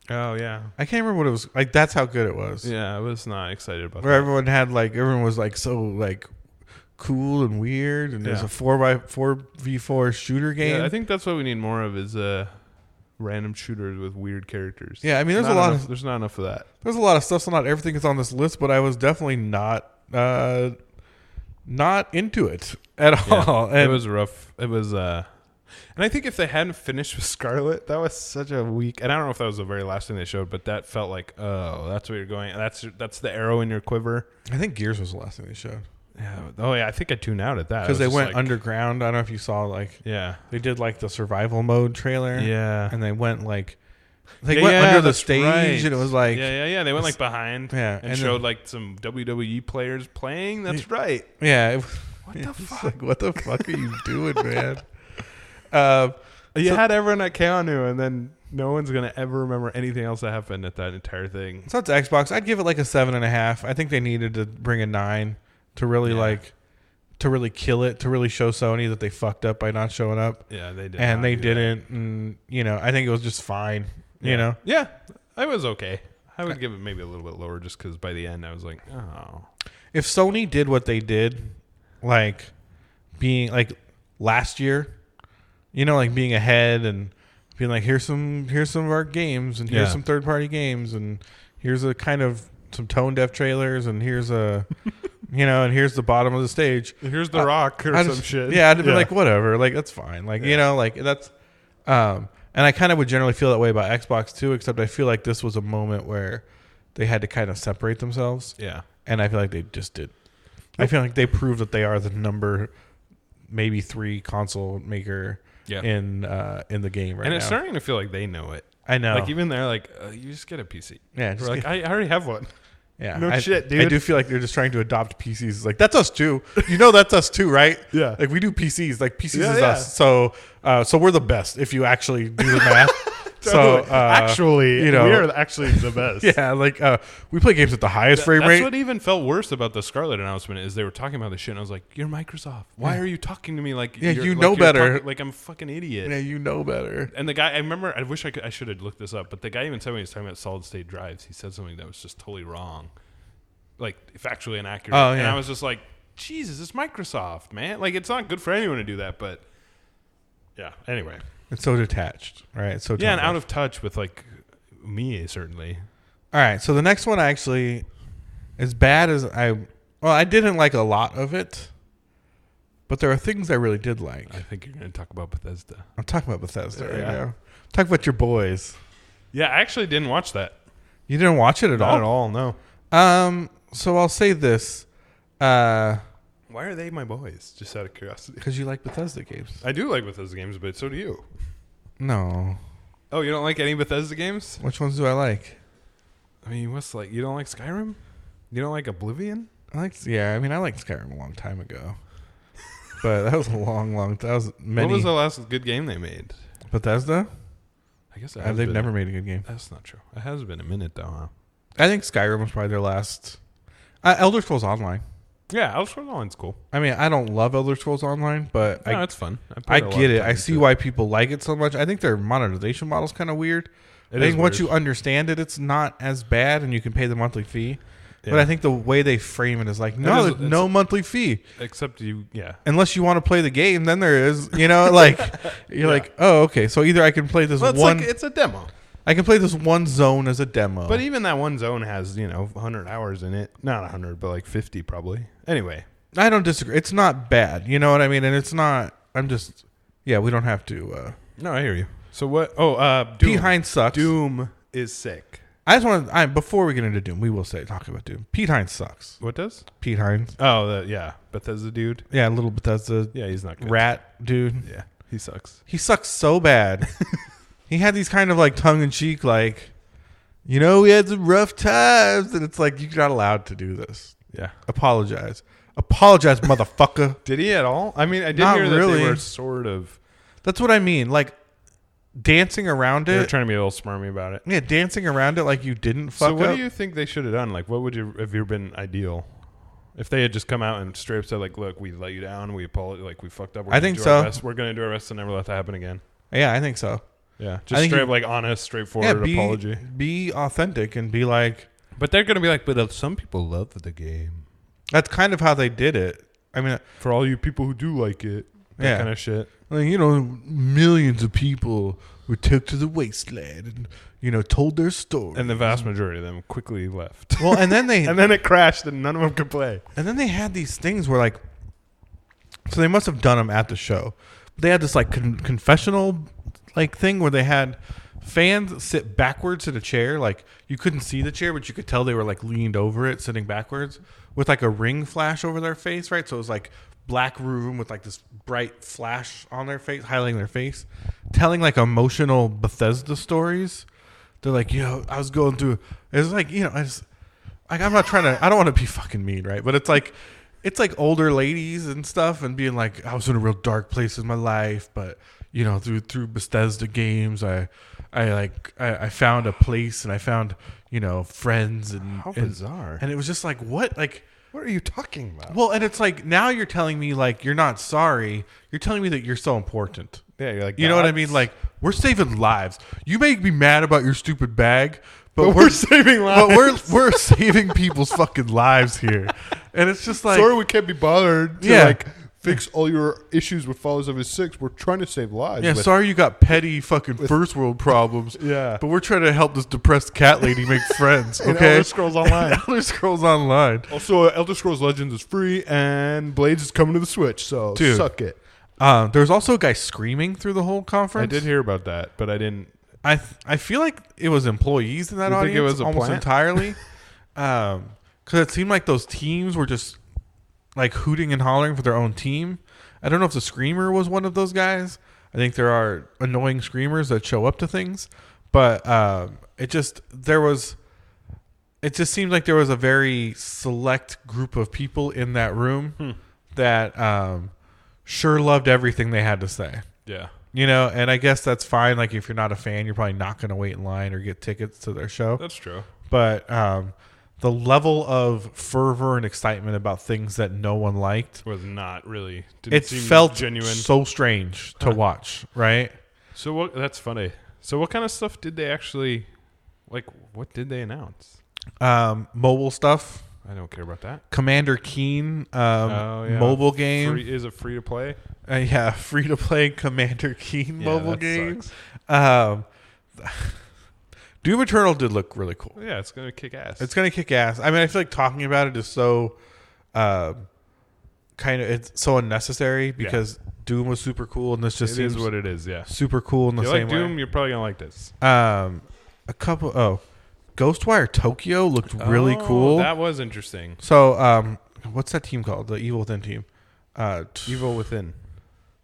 Oh, yeah.
I can't remember what it was. Like, that's how good it was.
Yeah, I was not excited about
Where
that.
everyone was like so like cool and weird, and there's
Yeah.
a 4v4 shooter game.
Yeah, I think that's what we need more of is random shooters with weird characters.
Yeah, I mean, there's
There's not enough of that.
there's a lot of stuff, so not everything is on this list, but I was definitely not into it at all. And
It was rough. It was And I think if they hadn't finished with Scarlet, that was such a weak. And I don't know if that was the very last thing they showed, but that felt like, oh, that's where you're going. That's the arrow in your quiver.
I think Gears was the last thing they showed.
Yeah. Oh yeah. I think I tuned out at that
Because they went underground. I don't know if you saw like.
Yeah.
They did like the survival mode trailer.
Yeah.
And they went like. They went under the stage,
right.
and it was like.
Yeah. They went like behind.
Yeah.
And showed like some WWE players playing. That's right.
Yeah.
What the fuck?
Like, what the fuck are you doing, man?
You had everyone at Keanu, and then no one's gonna ever remember anything else that happened at that entire thing.
So it's Xbox. I'd give it like a 7.5. I think they needed to bring a 9 to really to really kill it, to really show Sony that they fucked up by not showing up.
Yeah, they did.
And they didn't. And, I think it was just fine. You know?
Yeah, I was okay. I would give it maybe a little bit lower just because by the end I was like, oh.
If Sony did what they did, like being like last year, like being ahead and being like, here's some of our games and here's some third party games and here's a kind of some tone deaf trailers and here's a and here's the bottom of the stage.
Here's The Rock or some shit.
Yeah, I'd be like, whatever, like that's fine. Like, like that's and I kind of would generally feel that way about Xbox too, except I feel like this was a moment where they had to kind of separate themselves.
Yeah.
And I feel like they just did. I feel like they proved that they are the number maybe 3 console maker in the game right now.
And it's starting to feel like they know it.
I know.
Like even they're like, you just get a PC.
Yeah.
We're like, I already have one.
Yeah.
No shit, dude.
I do feel like they're just trying to adopt PCs. It's like, that's us too. That's us too, right?
Yeah.
Like we do PCs. Like PCs is us. So we're the best if you actually do the math.
Totally. So actually, we are actually the best.
Yeah, like we play games at the highest frame rate.
That's what even felt worse about the Scarlet announcement is they were talking about this shit, and I was like, "You're Microsoft. Why are you talking to me like?
You know better.
Like I'm a fucking idiot.
Yeah, you know better."
And the guy, I remember, I wish I should have looked this up, but the guy even said when he was talking about solid state drives, he said something that was just totally wrong, like factually inaccurate.
Oh, yeah.
And I was just like, Jesus, it's Microsoft, man. Like it's not good for anyone to do that, but yeah. Anyway.
It's so detached, right? So
and out of touch with like me, certainly.
All right, so the next one actually, as bad as I didn't like a lot of it, but there are things I really did like.
I think you're going to talk about Bethesda.
I'm talking about Bethesda right now. Talk about your boys.
Yeah, I actually didn't watch that.
You didn't watch it at all?
Not at all, no.
So I'll say this.
Why are they my boys? Just out of curiosity.
Because you like Bethesda games.
I do like Bethesda games, but so do you.
No.
Oh, you don't like any Bethesda games?
Which ones do I like?
I mean, you don't like Skyrim? You don't like Oblivion?
I like Skyrim a long time ago. But that was a that was many.
What was the last good game they made?
Bethesda?
I guess
they've never made a good game.
That's not true. It has been a minute though, huh?
I think Skyrim was probably their last. Elder Scrolls Online.
Yeah, Elder Scrolls Online's cool.
I mean, I don't love Elder Scrolls Online, but
it's fun.
I get it. I see why people like it so much. I think their monetization model's kind of weird. I think once you understand it, it's not as bad, and you can pay the monthly fee. Yeah. But I think the way they frame it is like, no monthly fee.
Except
unless you want to play the game, then there is. Like you're like, oh, okay. So either I can play this one.
It's a demo.
I can play this one zone as a demo.
But even that one zone has 100 hours in it. Not 100, but like 50 probably. Anyway,
I don't disagree. It's not bad. You know what I mean? And it's not. I'm just. Yeah, we don't have to.
No, I hear you. So what? Oh, Doom.
Pete Hines sucks.
Doom is sick.
I just want to. Before we get into Doom, we will talk about Doom. Pete Hines sucks.
What does?
Pete Hines.
Oh, Bethesda dude.
Yeah, little Bethesda.
Yeah, he's not good.
Rat dude.
Yeah, he sucks.
He sucks so bad. He had these kind of like tongue in cheek, like, we had some rough times, and it's like you're not allowed to do this.
Yeah,
apologize, motherfucker.
Did he at all? I mean, I did hear that they were sort of.
That's what I mean. Like dancing around it.
They're trying to be a little smarmy about it.
Yeah, dancing around it like you didn't fuck up.
So what do you think they should have done? Like, what would have been ideal? If they had just come out and straight up said, like, look, we let you down, we apologize, like, we fucked up.
I think so.
We're going to do our best to never let that happen again.
Yeah, I think so.
Yeah, just straight up, like, honest, straightforward apology.
Be authentic and be like...
But they're going to be like, but some people love the game.
That's kind of how they did it. I mean...
For all you people who do like it. That kind of shit.
Like, millions of people were took to the wasteland and, told their story.
And the vast majority of them quickly left.
Well, and then they...
and then it crashed and none of them could play.
And then they had these things where, like... So they must have done them at the show. they had this like confessional like thing where they had fans sit backwards in a chair. Like you couldn't see the chair, but you could tell they were like leaned over it, sitting backwards with like a ring flash over their face, right? So it was like black room with like this bright flash on their face, highlighting their face, telling like emotional Bethesda stories. They're like, I was going through. It's like, I just like I'm not trying to. I don't want to be fucking mean, right? But it's like older ladies and stuff, and being like, I was in a real dark place in my life, but through Bethesda games, I found a place and I found friends and
how bizarre.
And it was just like, what, like.
What are you talking about?
Well, and it's like now you're telling me like you're not sorry. You're telling me that you're so important.
Yeah, you're like,
you know what I mean? Like we're saving lives. You may be mad about your stupid bag, but we're saving lives. But we're saving people's fucking lives here, and it's just like
sorry we can't be bothered to like fix all your issues with Fallout 76. We're trying to save lives.
Yeah, sorry you got petty fucking first world problems.
Yeah,
but we're trying to help this depressed cat lady make friends. Okay,
Elder Scrolls Online.
Elder Scrolls Online.
Also, Elder Scrolls Legends is free, and Blades is coming to the Switch. So suck it.
There's also a guy screaming through the whole conference.
I did hear about that, but I didn't.
I feel like it was employees in that audience.
Think it was
almost
plant?
Entirely, because it seemed like those teams were just like hooting and hollering for their own team. I don't know if the screamer was one of those guys. I think there are annoying screamers that show up to things, but it just seemed like there was a very select group of people in that room that sure loved everything they had to say.
Yeah.
And I guess that's fine. Like if you're not a fan, you're probably not going to wait in line or get tickets to their show.
That's true.
But the level of fervor and excitement about things that no one liked
was not really.
It felt genuine, so strange to watch, right?
So that's funny. So what kind of stuff did they actually like? What did they announce?
Mobile stuff.
I don't care about that.
Commander Keen, mobile game.
Is it free to play?
Yeah, free to play Commander Keen mobile game. Doom Eternal did look really cool.
Yeah, it's gonna kick ass.
It's gonna kick ass. I mean, I feel like talking about it is so it's so unnecessary because Doom was super cool, and this just seems
is what it is. Yeah,
super cool in the same way.
You like Doom? You're probably gonna like this.
Ghostwire Tokyo looked really cool.
That was interesting.
So, what's that team called? The Evil Within team.
Evil Within.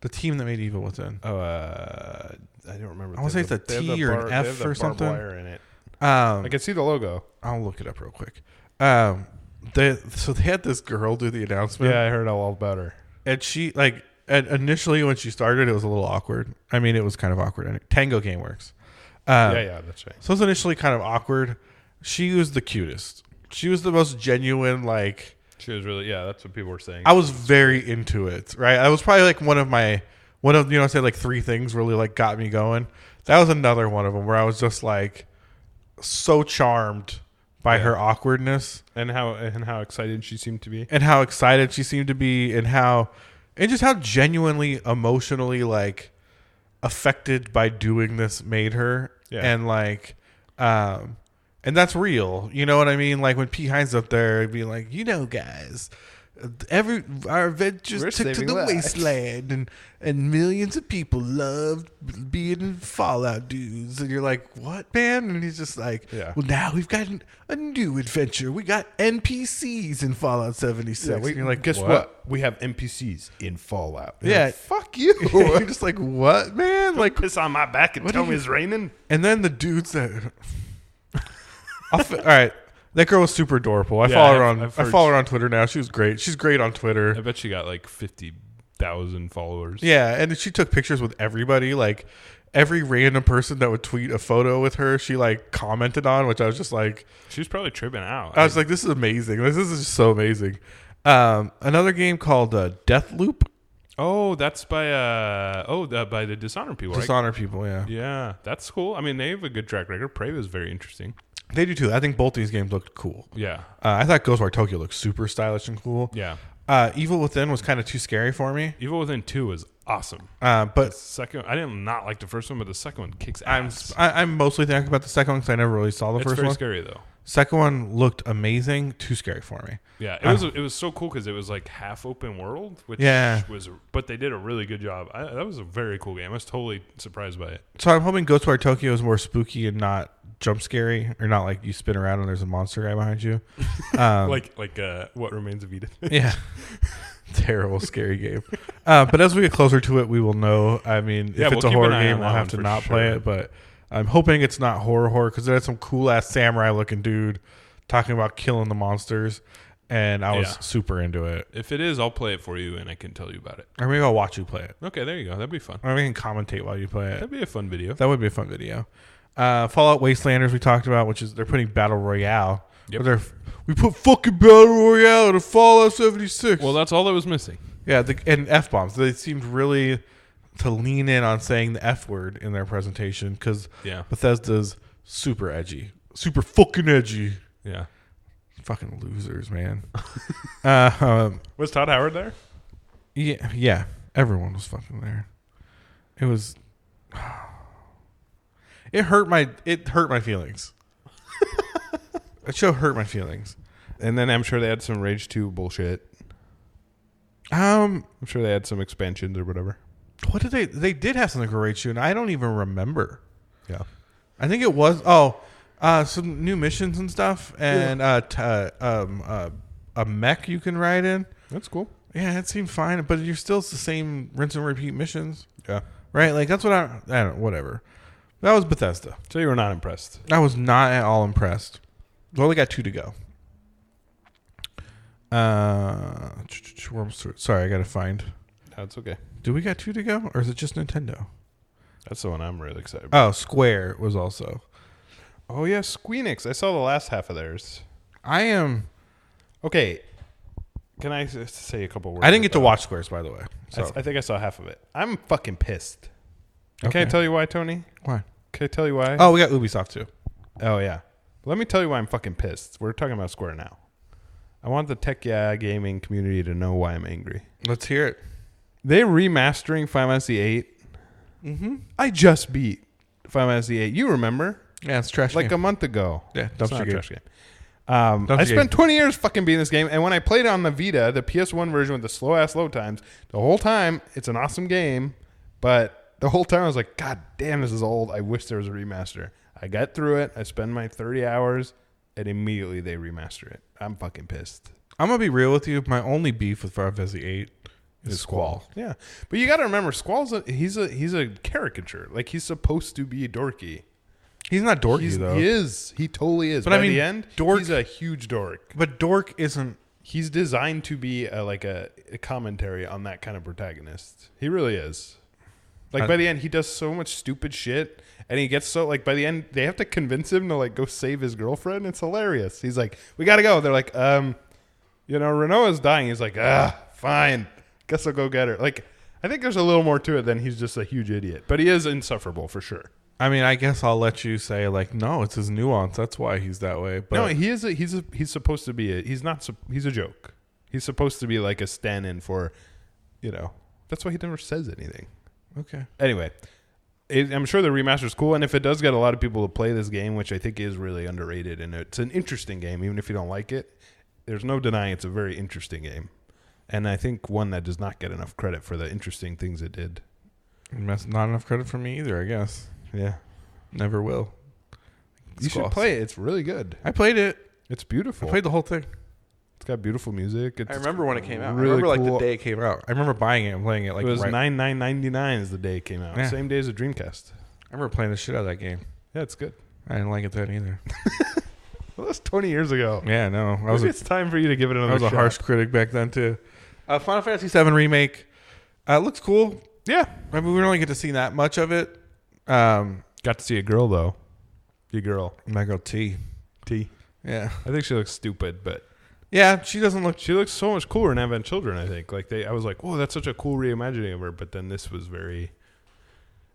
The team that made Evil Within.
I don't remember.
I want to say it's a T or an F or something.
Wire in it. I can see the logo.
I'll look it up real quick. They had this girl do the announcement.
Yeah, I heard all about her.
And she initially when she started, it was a little awkward. I mean, it was kind of awkward. Tango Gameworks.
Yeah, that's right.
So it was initially kind of awkward. She was the cutest. She was the most genuine. Like
she was really. Yeah, that's what people were saying.
I was very into it. Right. I was probably like one of I said like three things really like got me going. That was another one of them where I was just like so charmed by her awkwardness
and how excited she seemed to be,
and just how genuinely emotionally like affected by doing this made her. And like and that's real, you know what I mean? Like when P. Hines up there being like, guys, our adventures took to the wasteland, and millions of people loved being in Fallout dudes, and you're like, what, man? And he's just like, well, now we've got a new adventure. We got NPCs in Fallout 76.
Yeah,
and you're like,
guess what? We have NPCs in Fallout.
Yeah,
like, fuck you.
You're just like, what, man? Like,
piss on my back and tell me it's raining.
And then the dudes that all right. That girl was super adorable. I follow her on Twitter now. She was great. She's great on Twitter.
I bet she got like 50,000 followers.
Yeah, and she took pictures with everybody. Like every random person that would tweet a photo with her, she like commented on, which I was just like,
she was probably tripping out.
I was like, this is amazing. This is just so amazing. Another game called Deathloop.
Oh, that's by by the Dishonored people.
Dishonored people, yeah.
Yeah, that's cool. I mean, they have a good track record. Prey was very interesting.
They do too. I think both these games looked cool.
Yeah.
I thought Ghostwire Tokyo looked super stylish and cool.
Yeah.
Evil Within was kind of too scary for me.
Evil Within 2 was awesome.
But
the second, I did not like the first one, but the second one kicks ass.
I'm mostly thinking about the second one because I never really saw the first one.
It's very scary though.
Second one looked amazing. Too scary for me.
Yeah, it was so cool because it was like half open world, which was, but they did a really good job. That was a very cool game. I was totally surprised by it.
So I'm hoping Ghostwire Tokyo is more spooky and not jump scary, or not like you spin around and there's a monster guy behind you.
Like What Remains of Edith.
Yeah. Terrible, scary game. But as we get closer to it, we will know. I mean, if it's a horror game, we'll have to not play it. But I'm hoping it's not horror because there had some cool ass samurai looking dude talking about killing the monsters, and I was super into it.
If it is, I'll play it for you, and I can tell you about it.
Or maybe I'll watch you play it.
Okay, there you go. That'd be fun.
Or we can commentate while you play it.
That'd be a fun video.
That would be a fun video. Fallout Wastelanders we talked about, which is they're putting Battle Royale. Yep. We put fucking Battle Royale in a Fallout 76.
Well, that's all that was missing.
Yeah, and F-bombs. They seemed really to lean in on saying the F word in their presentation because Bethesda's super edgy. Super fucking edgy.
Yeah.
Fucking losers, man.
Was Todd Howard there?
Yeah. Everyone was fucking there. It was... It hurt my feelings. That show hurt my feelings.
And then I'm sure they had some Rage 2 bullshit.
I'm
sure they had some expansions or whatever.
What did they did have something for Rage 2, and I don't even remember.
Yeah.
I think it was some new missions and stuff, and a mech you can ride in.
That's cool.
Yeah, it seemed fine, but you're still the same rinse and repeat missions.
Yeah.
Right? Like that's what I don't know, whatever. That was Bethesda.
So you were not impressed.
I was not at all impressed. We only got 2 to go. Sorry, I gotta find.
That's okay.
Do we got 2 to go, or is it just Nintendo?
That's the one I'm really excited about.
Oh, Square was also.
Oh yeah, Squeenix. I saw the last half of theirs.
I am.
Okay. Can I say a couple words?
I didn't get to watch Squares, by the way. So.
I think I saw half of it. I'm fucking pissed. Okay. Can I tell you why, Tony?
Why?
Can I tell you why?
Oh, we got Ubisoft too.
Oh yeah. Let me tell you why I'm fucking pissed. We're talking about Square now. I want the Tech Yeah gaming community to know why I'm angry.
Let's hear it.
They remastering Final Fantasy VIII.
Mm-hmm.
I just beat Final Fantasy VIII. You remember?
Yeah, it's trash
like
game.
a month ago.
Yeah,
trash game. I spent 20 years fucking beating this game, and when I played it on the Vita, the PS1 version with the slow-ass load times, the whole time, it's an awesome game, but the whole time I was like, God damn, this is old. I wish there was a remaster. I got through it. I spent my 30 hours, and immediately they remaster it. I'm fucking pissed.
I'm going to be real with you. My only beef with Final Fantasy VIII is Squall.
Yeah. But you got to remember, Squall's he's a caricature. Like, he's supposed to be dorky.
He's not dorky, though.
He is. He totally is.
But
By
I mean,
the end, he's a huge dork.
But dork isn't...
He's designed to be a commentary on that kind of protagonist. He really is. Like, by the end, he does so much stupid shit, and he gets so, like, by the end, they have to convince him to, like, go save his girlfriend. It's hilarious. He's like, we got to go. They're like, Renoa's dying. He's like, fine. Guess I'll go get her. Like, I think there's a little more to it than he's just a huge idiot. But he is insufferable, for sure.
I mean, I guess I'll let you say, like, no, it's his nuance. That's why he's that way. But
no, he's supposed to be he's a joke. He's supposed to be like a stand-in for, that's why he never says anything.
Okay.
Anyway, I'm sure the remaster's cool, and if it does get a lot of people to play this game, which I think is really underrated, and it's an interesting game, even if you don't like it, there's no denying it's a very interesting game. And I think one that does not get enough credit for the interesting things it did.
Not enough credit for me either, I guess.
Yeah.
Never will.
You should play it. It's really good.
I played it.
It's beautiful.
I played the whole thing.
It's got beautiful music.
I remember when it came out.
Really
I remember
cool.
like the day it came out. I remember buying it and playing it. Like
it was $9.99 is the day it came out.
Yeah.
Same day as a Dreamcast.
I remember playing the shit out of that game.
Yeah, it's good.
I didn't like it then either.
Well, that's 20 years ago.
Yeah, no.
It's time for you to give it another shot.
I was a harsh critic back then too. Final Fantasy VII Remake. Looks cool.
Yeah.
I mean, we don't really get to see that much of it.
Got to see a girl though. Your girl.
My girl T. Yeah.
I think she looks stupid, but
yeah, she doesn't look.
She looks so much cooler in Advent Children. I think. I was like, whoa, that's such a cool reimagining of her. But then this was very.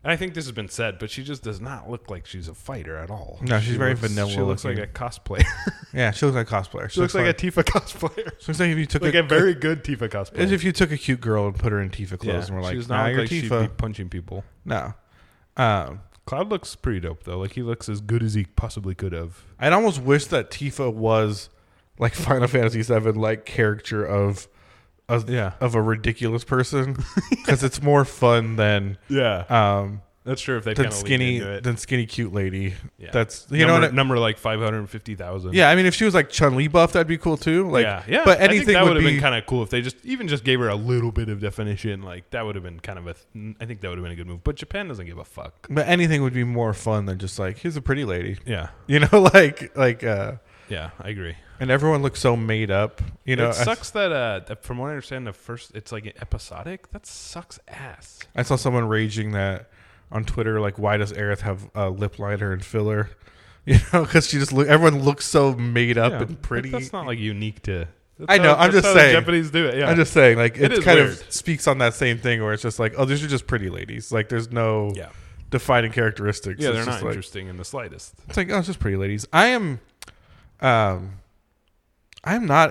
And I think this has been said, but she just does not look like she's a fighter at all.
No, she's very vanilla.
She looks like a cosplayer.
Yeah, she looks like a cosplayer.
She looks like a Tifa cosplayer.
She looks like if you took
a very good Tifa cosplayer.
As if you took a cute girl and put her in Tifa clothes and we're like,
she's not
you're
like
Tifa.
she'd be punching people.
No.
Cloud looks pretty dope though. Like he looks as good as he possibly could have.
I'd almost wish that Tifa was like Final Fantasy VII, like character of a ridiculous person, because it's more fun than
that's true. If they kind of
skinny cute lady.
Yeah.
That's
number like 550,000.
Yeah, I mean, if she was like Chun-Li buff, that'd be cool too. Like,
yeah.
But anything
I think that would have
be
been kind of cool if they just gave her a little bit of definition. Like that would have been kind of I think that would have been a good move. But Japan doesn't give a fuck.
But anything would be more fun than just like, here's a pretty lady.
Yeah.
Yeah,
I agree.
And everyone looks so made up.
It sucks that from what I understand, the first it's like episodic. That sucks ass.
I saw someone raging that on Twitter, like, why does Aerith have lip liner and filler? Because everyone looks so made up and pretty.
That's not like unique to.
I know. I'm just saying.
The Japanese do it. Yeah.
I'm just saying, like, it kind
weird.
of speaks on that same thing where it's just like, oh, these are just pretty ladies. Like, there's no defining characteristics.
Yeah,
it's
they're not
like,
interesting in the slightest.
It's like, oh, it's just pretty ladies. I'm not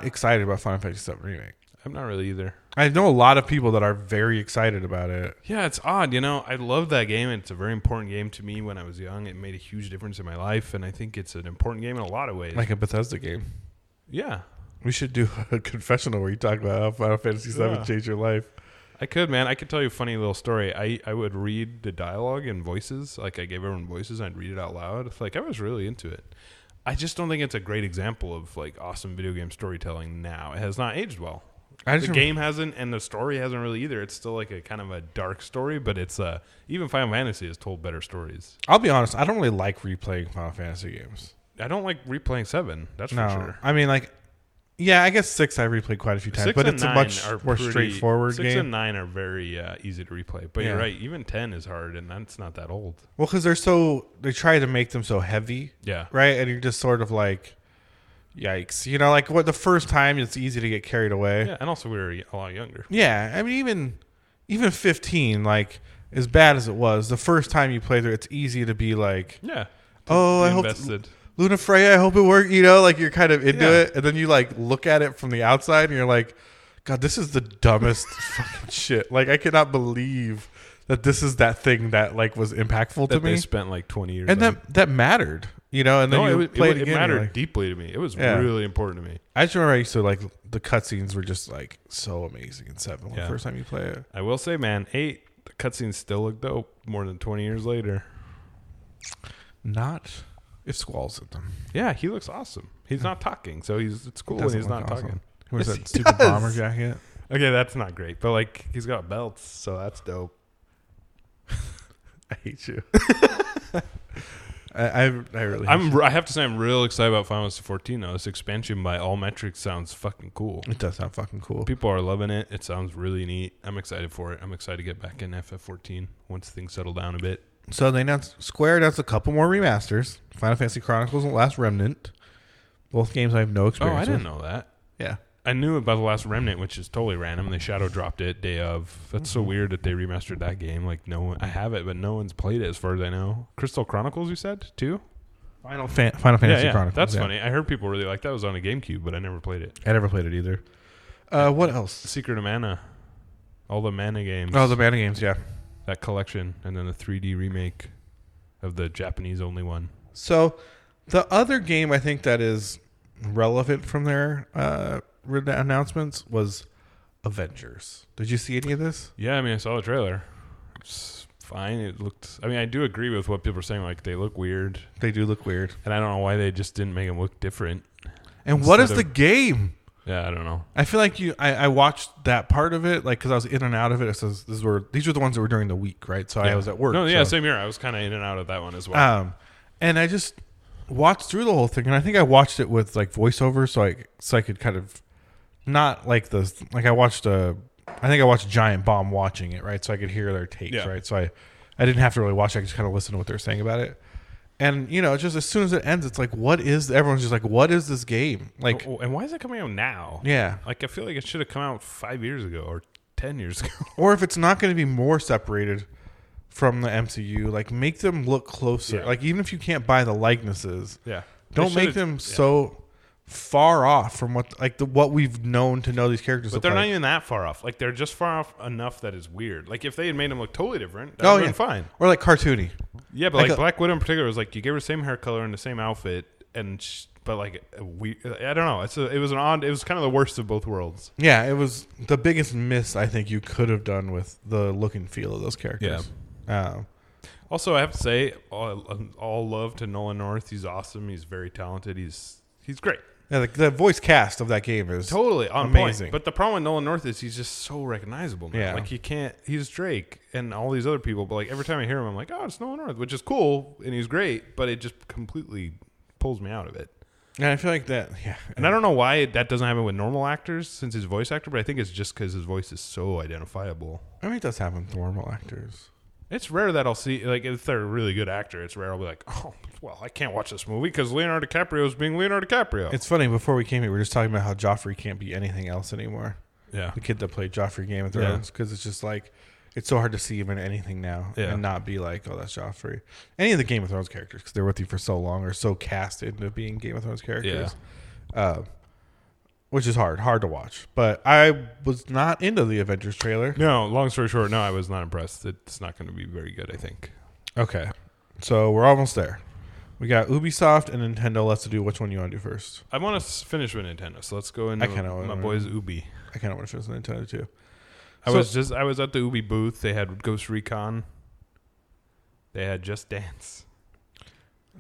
excited about Final Fantasy VII Remake.
I'm not really either.
I know a lot of people that are very excited about it.
Yeah, it's odd. I love that game. It's a very important game to me when I was young. It made a huge difference in my life, and I think it's an important game in a lot of ways.
Like a Bethesda game.
Yeah.
We should do a confessional where you talk about how Final Fantasy VII changed your life.
I could, man. I could tell you a funny little story. I would read the dialogue in voices. Like, I gave everyone voices, and I'd read it out loud. Like, I was really into it. I just don't think it's a great example of, like, awesome video game storytelling now. It has not aged well. The game hasn't, and the story hasn't really either. It's still like a kind of a dark story, but it's even Final Fantasy has told better stories.
I'll be honest, I don't really like replaying Final Fantasy games.
I don't like replaying 7. That's for sure.
I mean, like, yeah, I guess 6 I've replayed quite a few times, but it's a much more straightforward
6
game.
6 and 9 are very easy to replay, but you're right. Even 10 is hard, and that's not that old.
Well, because they try to make them so heavy, right? And you're just sort of like, yikes, like the first time it's easy to get carried away.
Yeah, and also we were a lot younger.
Yeah, I mean, even 15, like, as bad as it was, the first time you play through, it's easy to be like, I hope Luna Freya, I hope it worked. Like, you're kind of into it, and then you like look at it from the outside, and you're like, God, this is the dumbest fucking shit. Like, I cannot believe that this is that thing that like was impactful to me.
They spent like 20 years,
and that mattered. And then you play it again.
It mattered deeply to me. It was really important to me.
I just remember I used to like the cutscenes were just like so amazing in 7 the first time you play it.
I will say, man, 8, the cutscenes still look dope more than 20 years later.
Not if Squall's in them.
Yeah, he looks awesome. He's not talking, so it's cool when he's not talking.
He wears that stupid bomber jacket.
Okay, that's not great, but like he's got belts, so that's dope.
I hate you. I really.
I have to say, I'm real excited about Final Fantasy 14 though. This expansion by all metrics sounds fucking cool.
It does sound fucking cool.
People are loving it. It sounds really neat. I'm excited for it. I'm excited to get back in FF14 once things settle down a bit.
So Square announced a couple more remasters: Final Fantasy Chronicles and Last Remnant. Both games I have no experience.
I didn't know that.
Yeah.
I knew about The Last Remnant, which is totally random. They shadow dropped it day of. That's so weird that they remastered that game. Like, I have it, but no one's played it as far as I know. Crystal Chronicles, you said, too?
Final Fantasy Chronicles.
That's funny. I heard people really like that. It was on a GameCube, but I never played it.
I never played it either. What else?
Secret of Mana. All the Mana games.
Oh, the Mana games, yeah.
That collection. And then the 3D remake of the Japanese-only one.
So, the other game I think that is relevant from their announcements was Avengers. Did you see any of this?
Yeah, I mean, I saw the trailer. It's fine. It looked. I mean, I do agree with what people are saying. Like, they look weird.
They do look weird,
and I don't know why they just didn't make them look different.
And what is the game?
Yeah, I don't know.
I feel like I watched that part of it, like, because I was in and out of it. It says these were the ones that were during the week, right? So I was at work.
No, yeah, same here. I was kind of in and out of that one as well.
And I just watched through the whole thing, and I think I watched it with like voiceover, so I could kind of. Not like I think I watched Giant Bomb watching it, right? So I could hear their takes, right? So I didn't have to really watch it. I just kind of listen to what they're saying about it. And, just as soon as it ends, it's like, everyone's just like, what is this game? Like,
and why is it coming out now?
Yeah.
Like, I feel like it should have come out 5 years ago or 10 years ago.
Or if it's not going to be more separated from the MCU, like, make them look closer.
Yeah.
Like, even if you can't buy the likenesses,
yeah,
don't make them so far off from what we've known to know these characters.
But they're
like.
not even that far off. Like they're just far off enough that it's weird. Like if they had made them look totally different, that would have been fine.
Or like cartoony.
Yeah, but like Black Widow in particular was like you gave her the same hair color and the same outfit, and but like I don't know. It was kind of the worst of both worlds.
Yeah, it was the biggest miss I think you could have done with the look and feel of those characters.
Yeah. Also, I have to say, all love to Nolan North. He's awesome. He's very talented. He's great.
Yeah, the voice cast of that game is
totally
amazing.
Point. But the problem with Nolan North is he's just so recognizable now.
Yeah.
Like he's Drake and all these other people, but like every time I hear him, I'm like, oh, it's Nolan North, which is cool and he's great, but it just completely pulls me out of it.
And I feel like that, yeah.
And I don't know why that doesn't happen with normal actors since he's a voice actor, but I think it's just because his voice is so identifiable.
I mean, it does happen with normal actors.
It's rare that I'll see, like, if they're a really good actor, it's rare I'll be like, oh, well, I can't watch this movie because Leonardo DiCaprio is being Leonardo DiCaprio.
It's funny, before we came here, we were just talking about how Joffrey can't be anything else anymore.
Yeah.
The kid that played Joffrey Game of Thrones, because it's just like, it's so hard to see him in anything now and not be like, oh, that's Joffrey. Any of the Game of Thrones characters, because they're with you for so long, are so cast into being Game of Thrones characters. Yeah. Which is hard to watch. But I was not into the Avengers trailer.
No, long story short, no, I was not impressed. It's not going to be very good, I think.
Okay. So we're almost there. We got Ubisoft and Nintendo. Let's do which one you want to do first.
I want to finish with Nintendo, so let's go into my boys Ubi.
I kind of want to finish with Nintendo too.
I was at the Ubi booth. They had Ghost Recon. They had Just Dance.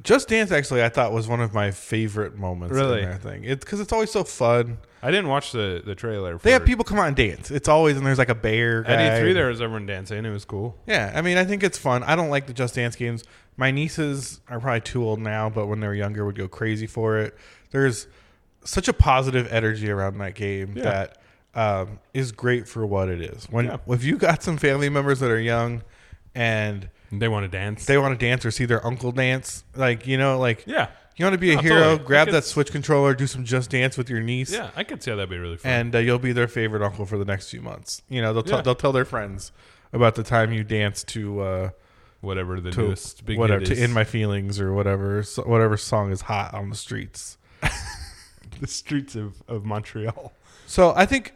Just Dance, actually, I thought was one of my favorite moments in that thing. It's because it's always so fun.
I didn't watch the trailer.
They have people come out and dance. It's always, and there's like a bear guy.
At E3, there was everyone dancing. It was cool.
Yeah, I mean, I think it's fun. I don't like the Just Dance games. My nieces are probably too old now, but when they were younger, would go crazy for it. There's such a positive energy around that game that is great for what it is. If you got some family members that are young and
they want to dance,
or see their uncle dance, you want to be a hero,
totally.
grab that Switch controller, do some Just Dance with your niece.
Yeah, I could see how that'd be really fun.
And you'll be their favorite uncle for the next few months. They'll tell their friends about the time you danced to
whatever the newest big
whatever
hit is.
To In My Feelings or whatever song is hot on the streets.
The streets of Montreal.
So I think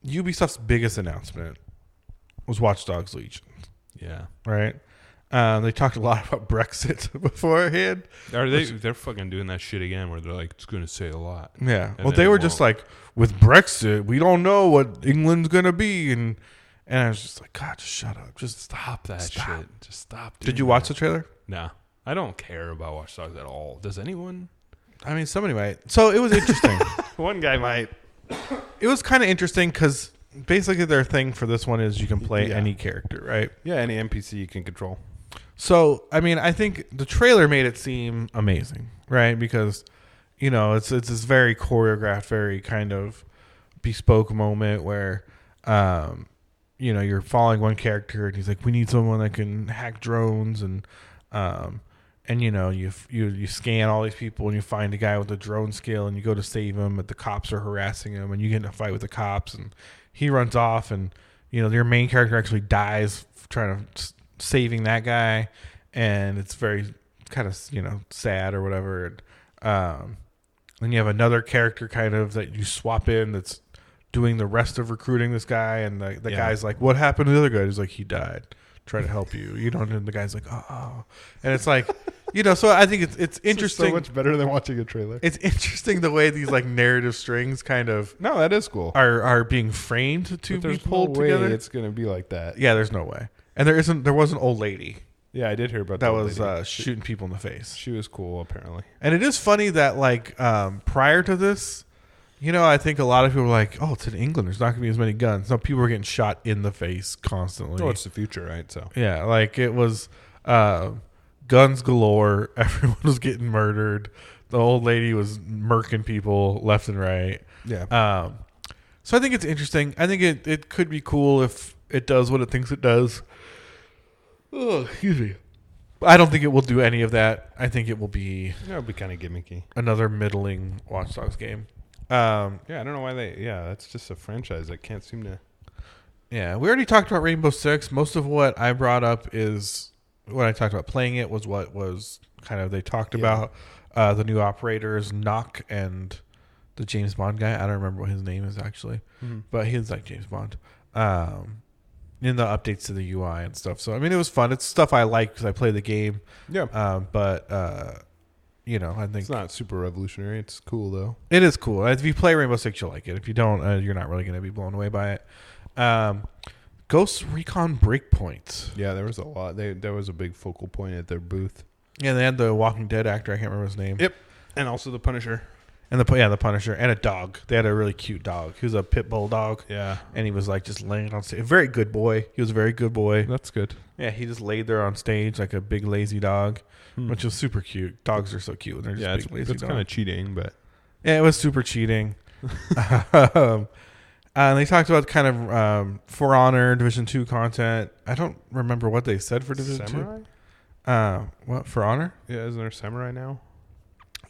Ubisoft's biggest announcement was Watch Dogs Legion.
Yeah.
Right? They talked a lot about Brexit beforehand.
They're fucking doing that shit again where they're like, it's going to say a lot.
Yeah. Well, they were just like, with Brexit, we don't know what England's going to be. And I was just like, God, just shut up. Just
stop that shit. Just stop.
Did you watch the trailer?
No. I don't care about Watch Dogs at all. Does anyone?
I mean, somebody might. So it was interesting.
One guy might.
It was kind of interesting because basically their thing for this one is you can play any character, right?
Yeah, any NPC you can control.
So, I mean, I think the trailer made it seem amazing, right? Because, it's this very choreographed, very kind of bespoke moment where, you're following one character and he's like, we need someone that can hack drones and you scan all these people and you find a guy with a drone skill and you go to save him, but the cops are harassing him and you get in a fight with the cops and he runs off and, your main character actually dies trying to saving that guy, and it's very kind of sad or whatever. And then you have another character kind of that you swap in that's doing the rest of recruiting this guy, and the guy's like, "What happened to the other guy?" He's like, "He died. Trying to help you." And the guy's like, "Oh," and it's like, So I think it's interesting.
So much better than watching a trailer.
It's interesting the way these narrative strings kind of
that is cool
are being framed to be pulled together.
It's gonna be like that.
Yeah, there's no way. And there was an old lady.
Yeah, I did hear about
that. Was shooting people in the face.
She was cool, apparently.
And it is funny that prior to this, I think a lot of people were like, "Oh, it's in England. There's not going to be as many guns." No, people were getting shot in the face constantly.
Oh, it's the future, right? So
yeah, it was guns galore. Everyone was getting murdered. The old lady was murking people left and right.
Yeah.
So I think it's interesting. I think it could be cool if it does what it thinks it does. Oh, excuse me. I don't think it will do any of that. I think it will be...
It'll be kind of gimmicky.
Another middling Watch Dogs game.
I don't know why that's just a franchise that can't seem to...
Yeah, we already talked about Rainbow Six. Most of what I brought up is... When I talked about playing it was what was kind of... They talked about the new operators, Nock and the James Bond guy. I don't remember what his name is actually, but he's like James Bond. In the updates to the UI and stuff. So I mean, it was fun. It's stuff I like because I play the game.
Yeah.
But you know, I think
it's not super revolutionary. It's cool though.
It is cool. If you play Rainbow Six, you'll like it. If you don't, you're not really going to be blown away by it. Ghost Recon Breakpoint.
Yeah, there was a lot. There was a big focal point at their booth.
Yeah, they had the Walking Dead actor. I can't remember his name.
Yep. And also the Punisher.
And the Punisher and a dog. They had a really cute dog. He was a pit bull dog.
Yeah.
And he was like just laying on stage. A very good boy. He was a very good boy.
That's good.
Yeah, he just laid there on stage like a big lazy dog, which was super cute. Dogs are so cute when they're just big lazy dogs.
It's kind of cheating, but
yeah, it was super cheating. And they talked about kind of For Honor Division 2 content. I don't remember what they said for Division 2. What, For Honor?
Yeah, isn't there Samurai now?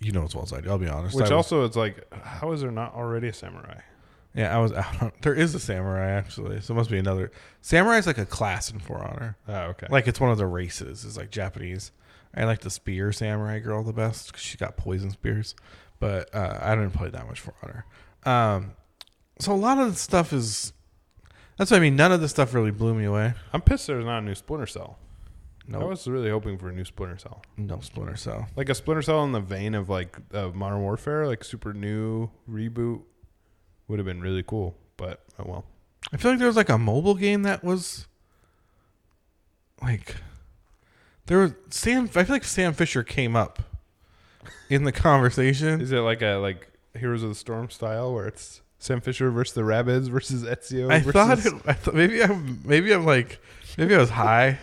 You know as well as I do. I'll be honest.
Which also, it's like, how is there not already a Samurai?
Yeah, I was out on. There is a Samurai actually, so it must be another. Samurai is like a class in For Honor.
Oh, okay.
Like it's one of the races. It's like Japanese. I like the spear samurai girl the best because she got poison spears, but I didn't play that much For Honor. So a lot of the stuff is. That's what I mean. None of the stuff really blew me away.
I'm pissed there's not a new Splinter Cell.
No,
I was really hoping for a new Splinter Cell.
No Splinter Cell.
Like a Splinter Cell in the vein of like Modern Warfare, like super new reboot, would have been really cool. But oh well.
I feel like there was like a mobile game that was like there was Sam. I feel like Sam Fisher came up in the conversation.
Is it like a Heroes of the Storm style where it's Sam Fisher versus the Rabbids versus Ezio?
I thought maybe I was high.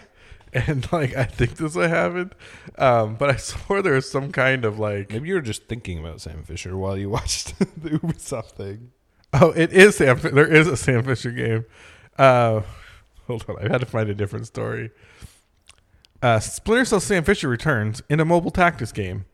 And like I think this would happen, but I swore there was some kind of like
maybe you were just thinking about Sam Fisher while you watched the Ubisoft thing.
Oh, it is Sam. There is a Sam Fisher game. Hold on, I had to find a different story. Splinter Cell Sam Fisher returns in a mobile tactics game.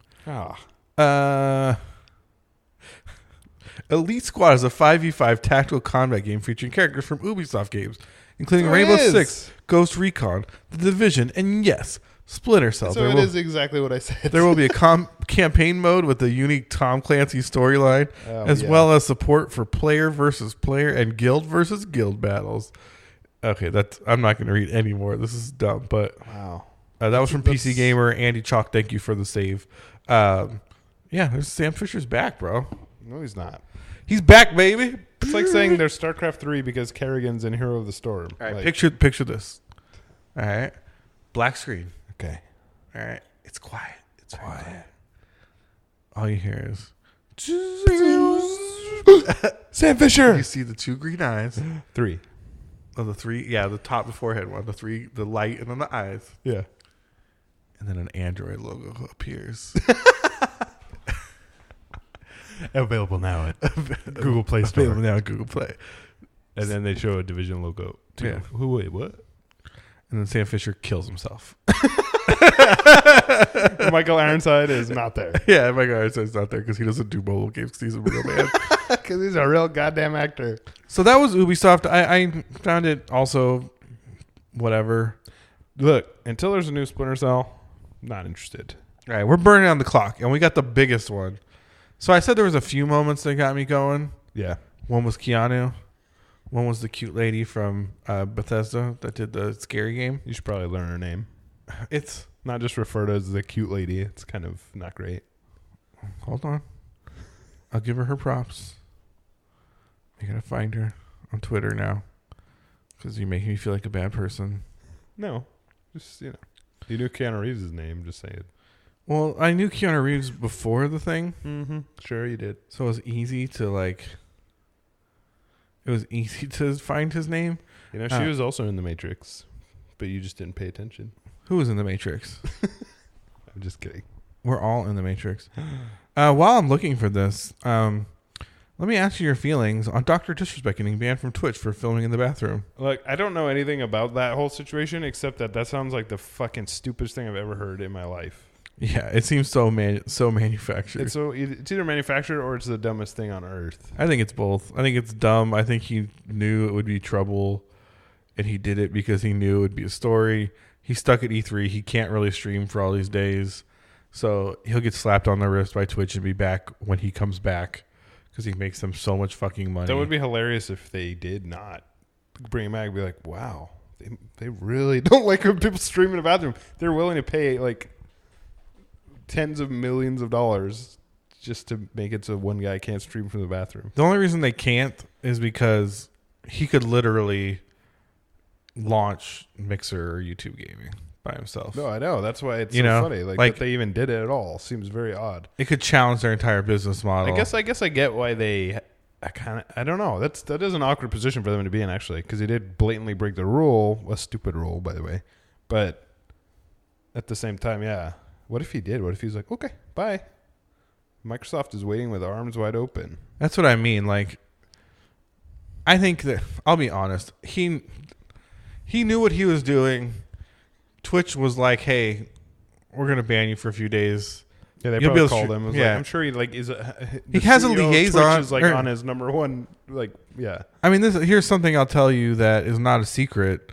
Elite Squad is a 5v5 tactical combat game featuring characters from Ubisoft games, including Rainbow Six, Ghost Recon, The Division, and yes, Splinter Cell.
So it is exactly what I said.
There will be a campaign mode with a unique Tom Clancy storyline, as well as support for player versus player and guild versus guild battles. Okay, I'm not going to read any more. This is dumb, but
wow.
That was from PC Gamer. Andy Chalk, thank you for the save. There's Sam Fisher's back, bro.
No, he's not.
He's back, baby.
It's like saying there's StarCraft 3 because Kerrigan's in Hero of the Storm.
All right, picture this. All right. Black screen.
Okay.
All right. It's quiet. It's quiet. All you hear is
Sam Fisher.
You see the two green eyes.
3.
Oh, the 3. Yeah, the top, the forehead one. The 3, the light, and then the eyes.
Yeah.
And then an Android logo appears.
Available now at Google Play Store.
Available now at Google Play.
And then they show a Division logo too.
Yeah.
Wait, what?
And then Sam Fisher kills himself.
Michael Ironside is not there.
Yeah, Michael Ironside's not there because he doesn't do mobile games because he's a real man.
Because he's a real goddamn actor.
So that was Ubisoft. I found it also whatever.
Look, until there's a new Splinter Cell, not interested.
All right, we're burning on the clock, and we got the biggest one. So I said there was a few moments that got me going.
Yeah.
One was Keanu. One was the cute lady from Bethesda that did the scary game.
You should probably learn her name.
It's
not just referred to as the cute lady. It's kind of not great.
Hold on. I'll give her props. I gotta find her on Twitter now because you make me feel like a bad person.
No. Just, you knew Keanu Reeves' name. Just say it.
Well, I knew Keanu Reeves before the thing.
Mm-hmm. Sure, you did.
So it was easy to find his name.
She was also in The Matrix, but you just didn't pay attention.
Who was in The Matrix?
I'm just kidding.
We're all in The Matrix. While I'm looking for this, let me ask you your feelings on Dr. Disrespect getting banned from Twitch for filming in the bathroom.
Look, I don't know anything about that whole situation except that sounds like the fucking stupidest thing I've ever heard in my life.
Yeah, it seems so manufactured.
It's either manufactured or it's the dumbest thing on earth.
I think it's both. I think it's dumb. I think he knew it would be trouble, and he did it because he knew it would be a story. He's stuck at E3. He can't really stream for all these days, so he'll get slapped on the wrist by Twitch and be back when he comes back because he makes them so much fucking money.
That would be hilarious if they did not bring him back. Be like, wow, they really don't like when people stream in a bathroom. They're willing to pay like tens of millions of dollars just to make it so one guy can't stream from the bathroom.
The only reason they can't is because he could literally launch Mixer or YouTube gaming by himself.
No, I know. That's why it's funny. Like that they even did it at all seems very odd.
It could challenge their entire business model.
I guess I get why they. I don't know. That is an awkward position for them to be in, actually, because he did blatantly break the rule, a stupid rule, by the way. But at the same time, yeah. What if he did? What if he's like, okay, bye. Microsoft is waiting with arms wide open.
That's what I mean. Like, I think that, I'll be honest, he knew what he was doing. Twitch was like, hey, we're going to ban you for a few days.
Yeah, they probably called him. Yeah. Like, I'm sure he like is
he has a liaison.
Is like on his number one. Like, yeah.
I mean, here's something I'll tell you that is not a secret.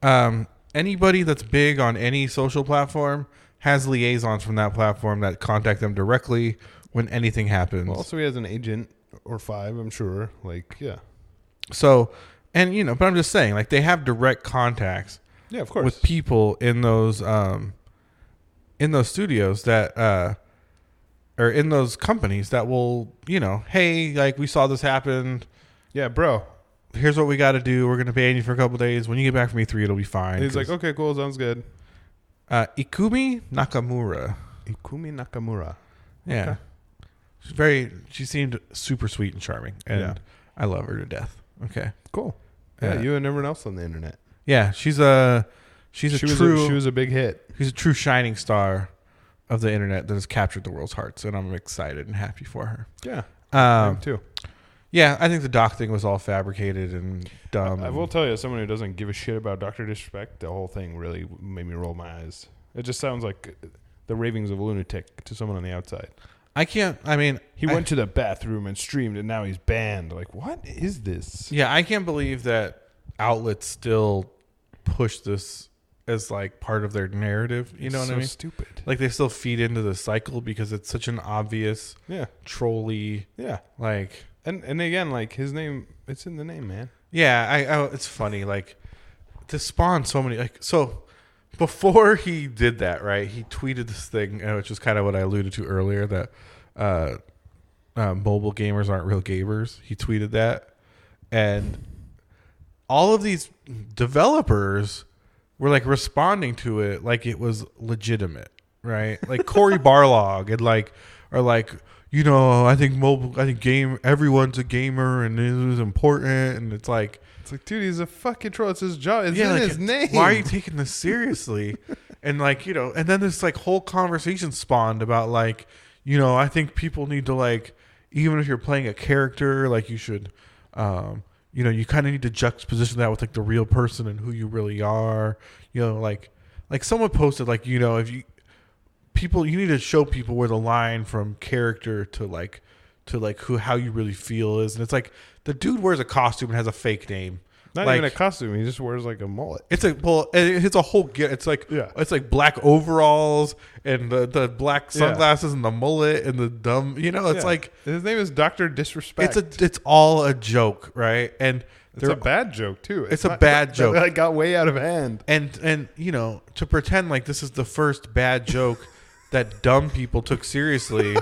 Anybody that's big on any social platform has liaisons from that platform that contact them directly when anything happens.
Well, also he has an agent or 5, I'm sure. Like, yeah.
So, and but I'm just saying, like, they have direct contacts.
Yeah, of course.
With people in those studios that or in those companies that will, hey, like, we saw this happen.
Yeah, bro.
Here's what we got to do. We're going to ban you for a couple days. When you get back from E3, it'll be fine.
And he's like, okay, cool, sounds good.
Ikumi Nakamura. Yeah.
Okay.
She seemed super sweet and charming, and I love her to death. Okay.
Cool. Yeah, you and everyone else on the internet.
Yeah, she was a
big hit.
She's a true shining star of the internet that has captured the world's hearts, and I'm excited and happy for her.
Yeah, me too.
Yeah, I think the doc thing was all fabricated and dumb.
I will tell you, as someone who doesn't give a shit about Dr. Disrespect, the whole thing really made me roll my eyes. It just sounds like the ravings of a lunatic to someone on the outside. He went to the bathroom and streamed, and now he's banned. Like, what is this?
Yeah, I can't believe that outlets still push this as like part of their narrative. You know what I mean?
Stupid.
Like, they still feed into the cycle because it's such an obvious, trolly.
Yeah.
Like,
and again, like, his name, it's in the name, man.
Yeah, it's funny. Like, to spawn so many, like, so. Before he did that, right, he tweeted this thing, which is kind of what I alluded to earlier, that mobile gamers aren't real gamers. He tweeted that. And all of these developers were, like, responding to it like it was legitimate, right? Like, Cory Barlog and, like, are like, I think everyone's a gamer and it is important. And it's like,
dude, he's a fucking troll. It's his job. It's in his name.
Why are you taking this seriously? And like, and then this like whole conversation spawned about like, I think people need to like, even if you're playing a character, like you should, you kind of need to juxtaposition that with like the real person and who you really are. Like someone posted like, you need to show people where the line from character to how you really feel is. And it's like, the dude wears a costume and has a fake name.
Not
like,
even a costume. He just wears like a mullet.
It's like, well, it's a whole. It's like, it's like black overalls and the black sunglasses and the mullet and the dumb. It's like
his name is Dr. Disrespect.
It's all a joke, right? And
it's a bad joke too.
It's a bad joke.
That got way out of hand.
And to pretend like this is the first bad joke that dumb people took seriously,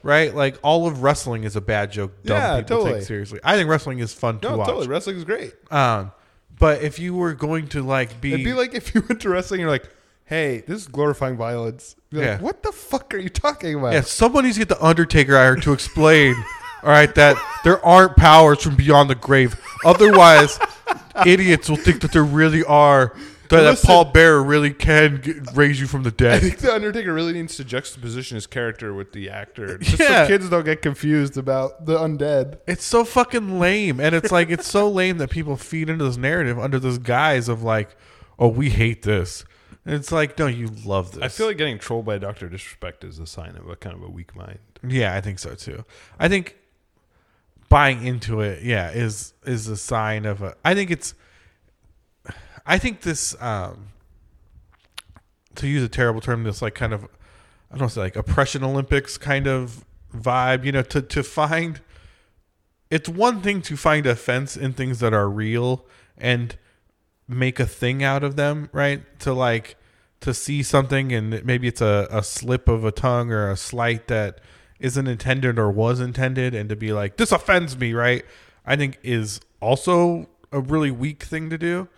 right? Like, all of wrestling is a bad joke dumb people take seriously. I think wrestling is fun to watch.
Totally. Wrestling is great.
But if you were going to like be...
It'd be like if you went to wrestling and you're like, hey, this is glorifying violence. You're like, what the fuck are you talking about?
Yeah, someone needs to get the Undertaker out here to explain, all right, that there aren't powers from beyond the grave. Otherwise, idiots will think that there really are... That Paul Bearer really can raise you from the dead.
I think the Undertaker really needs to juxtaposition his character with the actor, just so kids don't get confused about the undead.
It's so fucking lame, and it's like it's so lame that people feed into this narrative under this guise of like, oh, we hate this. And it's like, no, you love this.
I feel like getting trolled by Dr. Disrespect is a sign of a kind of a weak mind.
Yeah, I think so too. I think buying into it, is a sign of a. I think this, to use a terrible term, this like kind of, I don't know, like oppression Olympics kind of vibe, to find it's one thing to find offense in things that are real and make a thing out of them, right? To see something and maybe it's a slip of a tongue or a slight that isn't intended or was intended, and to be like, this offends me, right? I think is also a really weak thing to do.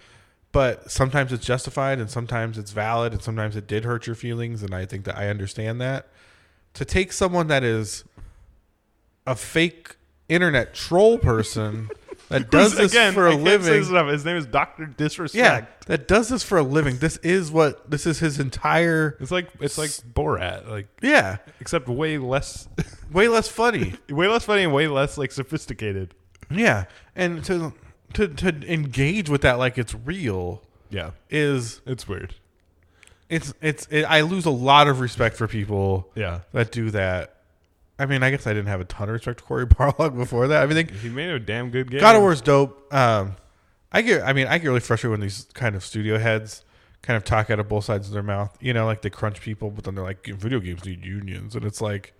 But sometimes it's justified and sometimes it's valid and sometimes it did hurt your feelings, and I think that I understand that. To take someone that is a fake internet troll person that does this for a living.
His name is Dr. Disrespect.
Yeah, that does this for a living. This is his entire.
It's like Borat, like
yeah,
except way less
funny,
way less funny, and way less like sophisticated.
Yeah, and to engage with that like it's real.
Yeah,
it's
weird.
I lose a lot of respect for people.
Yeah,
that do that. I mean, I guess I didn't have a ton of respect for Cory Barlog before that. I mean,
he made a damn good game.
God of War's dope. I get really frustrated when these kind of studio heads kind of talk out of both sides of their mouth. You know, like they crunch people, but then they're like, video games need unions, and it's like,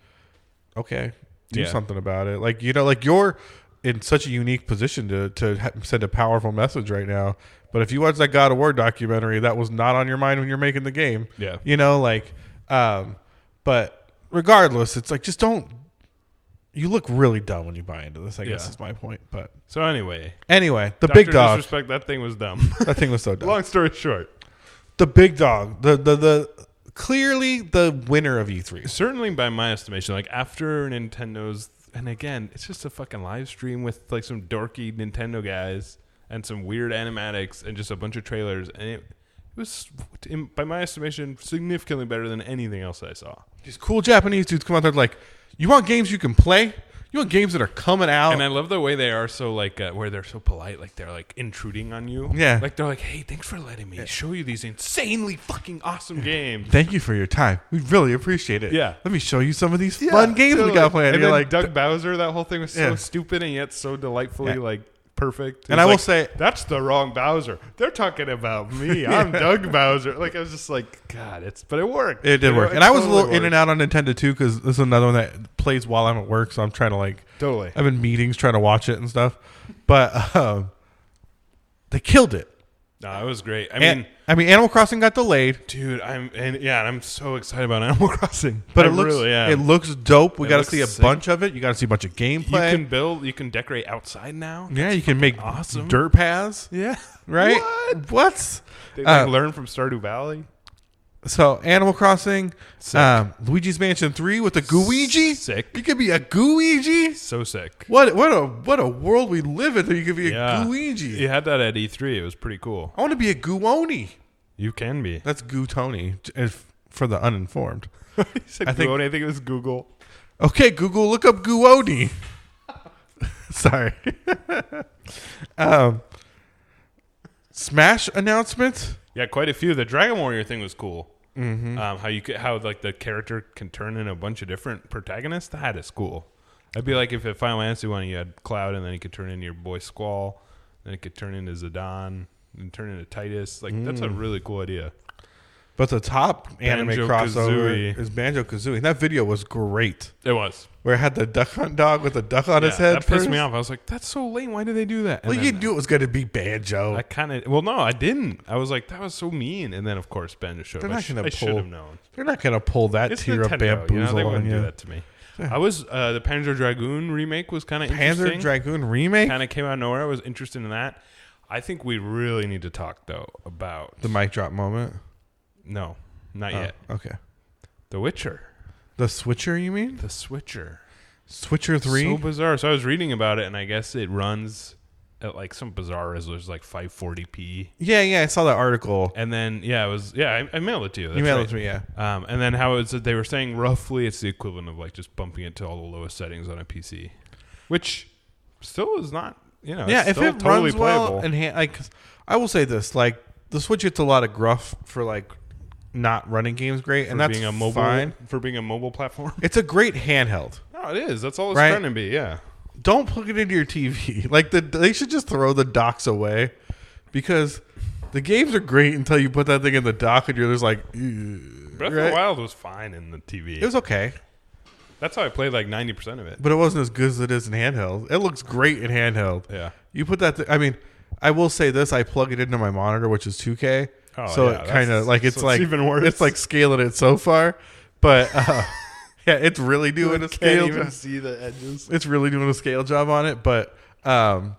okay, do something about it. Like, you know, like you're in such a unique position to send a powerful message right now. But if you watch that God of War documentary, that was not on your mind when you're making the game.
Yeah,
you know, like, but. Regardless, it's like, just don't. You look really dumb when you buy into this, I guess is my point. But
so anyway,
the big dog.
Disrespect, that thing was dumb.
That thing was so dumb.
Long story short,
the big dog, the clearly the winner of E3.
Certainly by my estimation, like after Nintendo's, and again, it's just a fucking live stream with like some dorky Nintendo guys and some weird animatics and just a bunch of trailers, and it was, by my estimation, significantly better than anything else I saw.
These cool Japanese dudes come out there like, you want games you can play? You want games that are coming out?
And I love the way they are so like, where they're so polite, like they're like intruding on you.
Yeah.
Like they're like, hey, thanks for letting me show you these insanely fucking awesome games.
Thank you for your time. We really appreciate it.
Yeah.
Let me show you some of these fun games we got planned.
And
you're
then
like,
Doug Bowser, that whole thing was so stupid and yet so delightfully like perfect.
And I will say,
that's the wrong Bowser. They're talking about me. I'm Doug Bowser. Like I was just like, God, but it worked.
It did work. And I was a little in and out on Nintendo too, because this is another one that plays while I'm at work. So I'm trying to like,
totally.
I'm in meetings trying to watch it and stuff. But they killed it.
No, it was great. I mean,
Animal Crossing got delayed,
dude. I'm so excited about Animal Crossing.
But it looks dope. We got to see a bunch of it. You got to see a bunch of gameplay.
You can decorate outside now.
Yeah, you can make
awesome
dirt paths.
Yeah,
right. What?
They learn from Stardew Valley.
So Animal Crossing, Luigi's Mansion 3 with the Gooigi.
Sick.
You could be a Gooigi.
So sick.
What a world we live in. You could be a Gooigi.
You had that at E3. It was pretty cool.
I want to be a Goooni.
You can be.
That's Goo Tony for the uninformed.
He said Goooni. I think it was Google.
Okay, Google, look up Goooni. Sorry. Smash announcements.
Yeah, quite a few. The Dragon Warrior thing was cool. Mm-hmm. How like the character can turn in a bunch of different protagonists. That is cool. That'd be like if at Final Fantasy 1 you had Cloud and then he could turn into your boy Squall, then it could turn into Zidane and turn into Titus. Like that's a really cool idea.
But the top anime crossover
Kazooie
is Banjo-Kazooie. And that video was great.
It was.
Where it had the Duck Hunt dog with the duck on his head.
That pissed me off. I was like, that's so lame. Why did they do that?
And well, you knew it was going to be Banjo.
No, I didn't. I was like, that was so mean. And then, of course, Banjo showed up. I should have known.
They're not going to pull that tier of bamboozle
they wouldn't
on
do
you.
that to me. I was the Panzer Dragoon remake was kind of interesting.
Panzer Dragoon remake?
Kind of came out of nowhere. I was interested in that. I think we really need to talk, though, about...
The mic drop moment?
No, not yet.
Okay.
The Witcher.
The Switcher, you mean?
The Switcher.
Switcher 3?
So bizarre. So I was reading about it, and I guess it runs at like some bizarre resolution, like 540p.
Yeah, I saw that article.
And then, I mailed it to you.
You mailed it to me, yeah.
And then how it's they were saying roughly it's the equivalent of like just bumping it to all the lowest settings on a PC, which still is not,
yeah, if it
totally
runs
playable.
well, and I will say this, like the Switch gets a lot of gruff for like not running games great, and that's fine
for being a mobile platform.
It's a great handheld.
No, it is. That's all it's trying to be. Yeah.
Don't plug it into your TV. Like they should just throw the docks away, because the games are great until you put that thing in the dock and you're just like.
Breath of the Wild was fine in the TV.
It was okay.
That's how I played like 90% of it.
but it wasn't as good as it is in handheld. It looks great in handheld.
Yeah.
You put that. I mean, I will say this: I plug it into my monitor, which is 2K.
Oh,
So
yeah,
it kind of like it's
so
like
even worse.
It's like scaling it so far, but yeah, it's really doing a scale.
Can't even see the edges.
It's really doing a scale job on it, but yeah,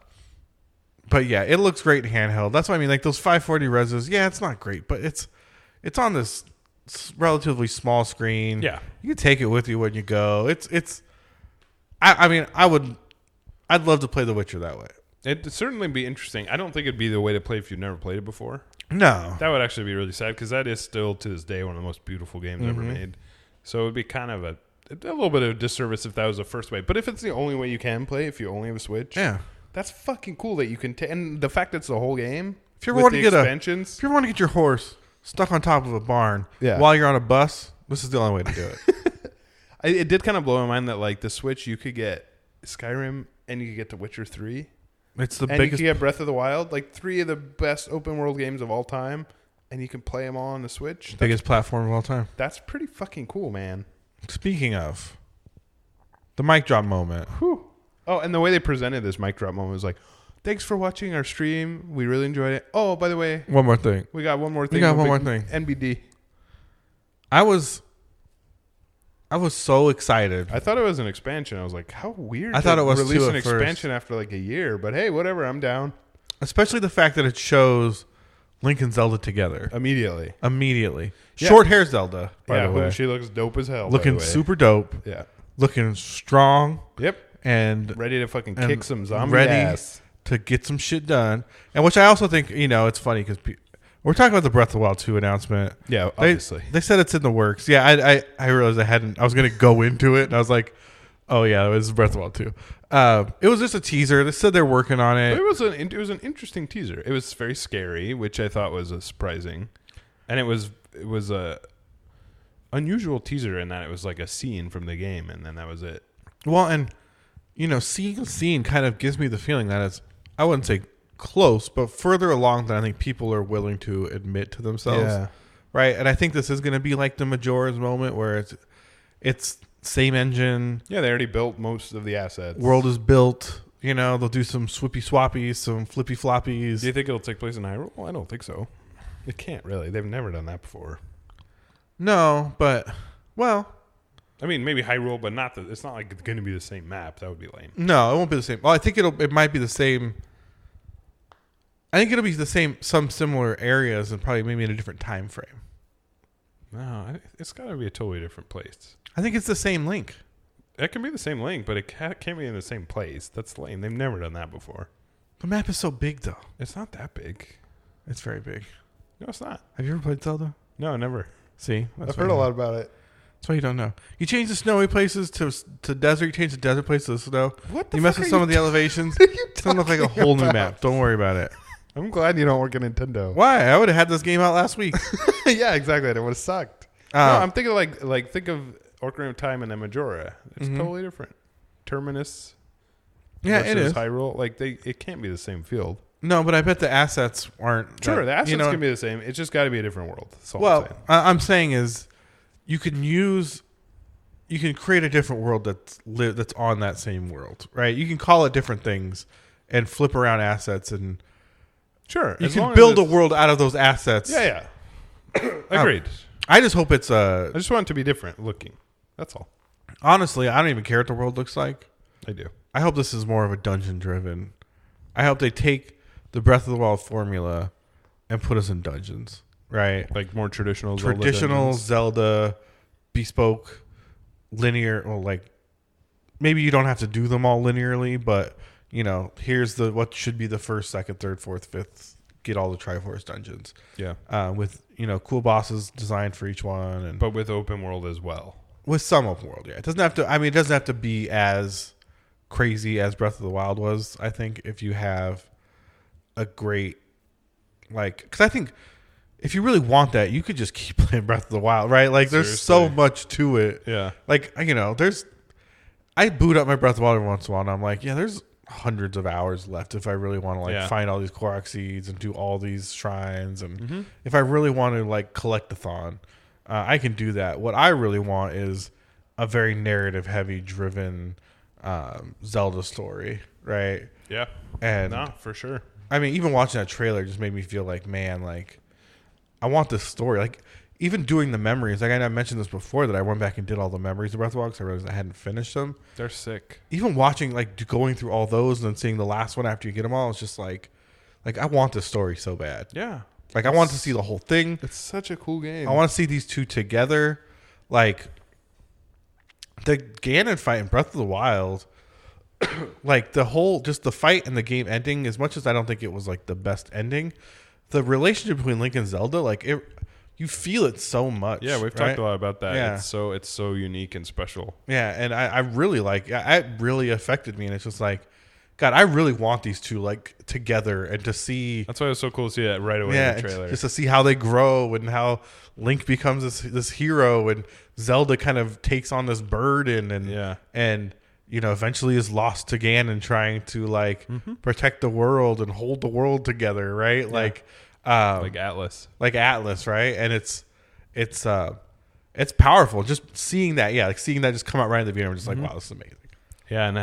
it looks great in handheld. That's what I mean. Like those 540 reses, yeah, it's not great, but it's on this relatively small screen.
Yeah,
you can take it with you when you go. I mean, I'd love to play The Witcher that way.
It'd certainly be interesting. I don't think it'd be the way to play if you've never played it before.
No,
that would actually be really sad because that is still to this day one of the most beautiful games ever made. So it would be kind of a little bit of a disservice if that was the first way. But if it's the only way you can play, if you only have a Switch,
yeah,
that's fucking cool that you can. And the fact that it's the whole game.
If you ever want to get
expansions,
if you ever want to get your horse stuck on top of a barn while you're on a bus, this is the only way to do it.
It did kind of blow my mind that like the Switch, you could get Skyrim and you could get The Witcher 3.
It's the
and
biggest.
You can get Breath of the Wild, like 3 of the best open world games of all time, and you can play them all on the Switch.
Biggest platform of all time.
That's pretty fucking cool, man.
Speaking of the mic drop moment.
Whew. Oh, and the way they presented this mic drop moment was like, thanks for watching our stream. We really enjoyed it. Oh, by the way,
one more thing.
We got one more thing.
We got one more thing.
NBD.
I was so excited.
I thought it was an expansion. I was like, how weird.
I thought it was
release
too
an
at
expansion
first.
after like a year, but hey, whatever. I'm down.
Especially the fact that it shows Link and Zelda together
immediately.
Yeah. Short hair Zelda, by the way.
She looks dope as hell.
Looking super dope.
Yeah.
Looking strong.
Yep.
And
ready to fucking kick some zombie
ready
ass.
To get some shit done. And which I also think, it's funny because we're talking about the Breath of the Wild 2 announcement.
Yeah, obviously.
They said it's in the works. Yeah, I realized I was going to go into it, and I was like, oh, yeah, it was Breath of the Wild 2. It was just a teaser. They said they're working on it.
But it was an interesting teaser. It was very scary, which I thought was surprising. And it was a unusual teaser in that it was like a scene from the game, and then that was it.
Well, and, seeing a scene kind of gives me the feeling that it's, I wouldn't say close, but further along than I think people are willing to admit to themselves.
Yeah.
Right? And I think this is going to be like the Majora's moment where it's same engine.
Yeah, they already built most of the assets.
World is built. They'll do some swippy swappies, some flippy floppies.
Do you think it'll take place in Hyrule? Well, I don't think so. It can't really. They've never done that before.
No, but, well.
I mean, maybe Hyrule, but it's not like it's going to be the same map. That would be lame.
No, it won't be the same. Well, I think it might be the same. I think it'll be the same, some similar areas, and probably maybe in a different time frame.
No, it's got to be a totally different place.
I think it's the same Link.
It can be the same Link, but it can't be in the same place. That's lame. They've never done that before.
The map is so big, though.
It's not that big.
It's very big.
No, it's not.
Have you ever played Zelda?
No, never.
See?
I've heard a lot about it.
That's why you don't know. You change the snowy places to desert. You change the desert places to snow.
What the
You
fuck
mess with
are
some
you
of the elevations.
What are you
It's going to look like a whole new map. Don't worry about it.
I'm glad you don't work at Nintendo.
Why? I would have had this game out last week.
Yeah, exactly. It would have sucked. No, I'm thinking like think of Ocarina of Time and then Majora. It's totally different. Terminus.
Yeah, it is.
Hyrule. Like it can't be the same field.
No, but I bet the assets aren't.
Sure, the assets can be the same. It's just got to be a different world. That's all
Well,
I'm saying.
I'm saying is you can create a different world that's on that same world, right? You can call it different things and flip around assets, and
sure,
you can build a world out of those assets.
Yeah. Agreed.
I just hope it's
I just want it to be different looking. That's all.
Honestly, I don't even care what the world looks like.
I do.
I hope this is more of a dungeon driven. I hope they take the Breath of the Wild formula and put us in dungeons, right?
Like more traditional
Zelda, bespoke, linear. Well, like maybe you don't have to do them all linearly, but here's what should be the first, second, third, fourth, fifth. Get all the Triforce dungeons.
Yeah.
With cool bosses designed for each one,
but with open world as well.
With some open world, yeah. It doesn't have to. I mean, it doesn't have to be as crazy as Breath of the Wild was. I think if you have a great, because I think if you really want that, you could just keep playing Breath of the Wild, right? Like, there's so much to it.
Yeah.
Like, I boot up my Breath of the Wild every once in a while, and I'm like, yeah, there's hundreds of hours left if I really want to find all these Korok seeds and do all these shrines, and if I really want to collect-a-thon, I can do that. What I really want is a very narrative heavy driven Zelda story, right?
Yeah.
And
No, for sure.
I mean, even watching that trailer just made me feel like, man, like I want this story. Like even doing the memories, like I mentioned this before that I went back and did all the memories of Breath of the Wild because I realized I hadn't finished them.
They're sick.
Even watching, like going through all those and then seeing the last one after you get them all, it's just like I want this story so bad.
Yeah.
Like I want to see the whole thing.
It's such a cool game.
I want to see these two together. Like the Ganon fight in Breath of the Wild, like the whole, just the fight and the game ending, as much as I don't think it was like the best ending, the relationship between Link and Zelda, like you feel it so much.
Yeah, we've
right?
talked a lot about that.
Yeah.
It's so unique and special.
Yeah, and I really like it really affected me, and it's just like, God, I really want these two like together and to see.
That's why it was so cool to see that right away in the trailer.
Just to see how they grow and how Link becomes this hero and Zelda kind of takes on this burden and you know, eventually is lost to Ganon trying to like protect the world and hold the world together, right? Yeah.
Like Atlas.
Like Atlas, right? And it's powerful. Just seeing that, like seeing that just come out right at the beginning, I'm just like, wow, this is amazing.
Yeah, and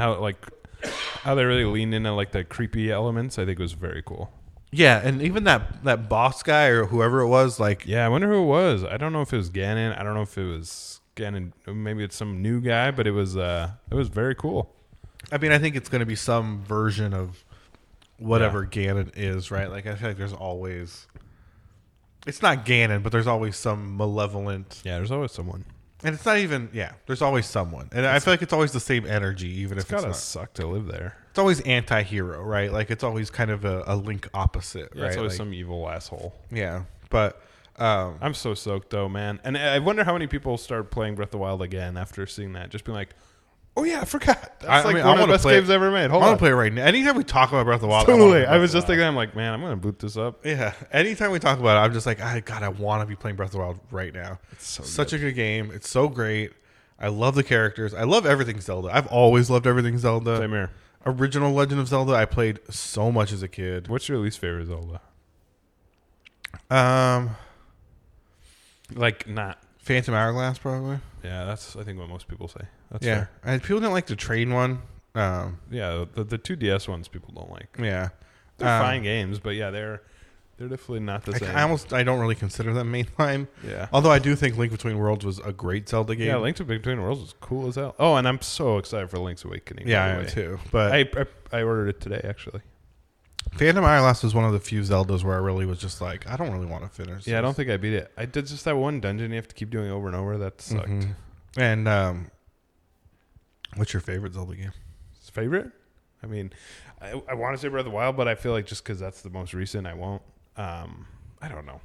how they really leaned into like the creepy elements, I think was very cool.
Yeah, and even that boss guy or whoever it was, like,
yeah, I wonder who it was. I don't know if it was Ganon. I don't know if it was Ganon. Maybe it's some new guy, but it was very cool.
I mean, I think it's going to be some version of whatever Ganon is, right? Like, I feel like there's always, it's not Ganon, but there's always some malevolent.
Yeah, there's always someone.
And it's not even, there's always someone. And I feel like it's always the same energy, even if it's
gotta
not.
Suck to live there.
It's always anti-hero, right? Like, it's always kind of a Link opposite, right?
It's always
like,
some evil asshole.
Yeah, but
I'm so stoked, though, man. And I wonder how many people start playing Breath of the Wild again after seeing that. Just being like, oh, yeah, I forgot. That's one of the best games ever made. I
want to play it right now. Anytime we talk about Breath of the Wild.
Totally. I was just thinking, I'm like, man, I'm going to boot this up.
Yeah. Anytime we talk about it, I'm just like, I want to be playing Breath of the Wild right now.
It's
such a good game. It's so great. I love the characters. I love everything Zelda. I've always loved everything Zelda.
Same here.
Original Legend of Zelda, I played so much as a kid.
What's your least favorite Zelda? Like, not
Phantom Hourglass, probably.
Yeah, that's, I think, what most people say. That's
yeah.
fair.
And people didn't like the train one.
Yeah, the 2DS ones people don't like.
Yeah.
They're fine games, but yeah, they're definitely not the same.
I don't really consider them mainline.
Yeah.
Although I do think Link Between Worlds was a great Zelda game.
Yeah, Link Between Worlds was cool as hell. Oh, and I'm so excited for Link's Awakening.
Yeah, I am too. But
I ordered it today, actually.
Phantom Hourglass was one of the few Zeldas where I really was just like, I don't really want to finish.
Yeah, I don't think I beat it. I did just that one dungeon you have to keep doing over and over. That sucked.
Mm-hmm. And what's your favorite Zelda game?
Favorite? I mean, I want to say Breath of the Wild, but I feel like just because that's the most recent, I won't. I don't know.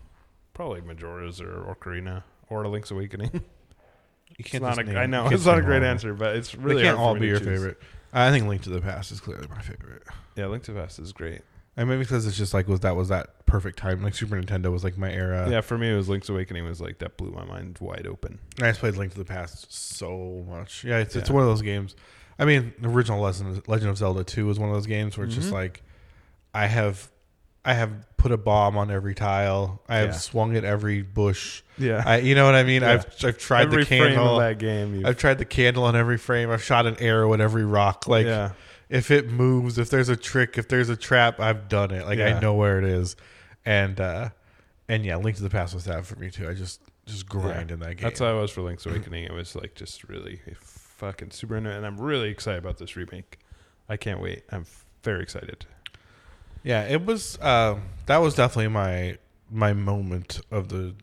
Probably Majora's or Ocarina or Link's Awakening.
You can't.
I know it's not a great answer, but it's really
they can't
hard
all
for
be
me
your
to choose.
favorite. I think Link to the Past is clearly my favorite.
Yeah, Link to the Past is great.
And maybe because it's just like was that perfect time. Like Super Nintendo was like my era.
Yeah, for me it was Link's Awakening was like that blew my mind wide open.
I just played Link to the Past so much. Yeah, it's one of those games. I mean, the original Legend of Zelda 2 was one of those games where it's just like I have put a bomb on every tile. I have swung at every bush.
Yeah,
you know what I mean.
Yeah.
I've tried
every
the candle.
Frame of that game.
I've tried the candle on every frame. I've shot an arrow at every rock. Like if it moves, if there's a trick, if there's a trap, I've done it. Like I know where it is. And yeah, Link to the Past was that for me too. I just grind in that game.
That's how I was for Link's Awakening. It was like just really fucking super into it, and I'm really excited about this remake. I can't wait. I'm very excited.
Yeah, it was that was definitely my moment of the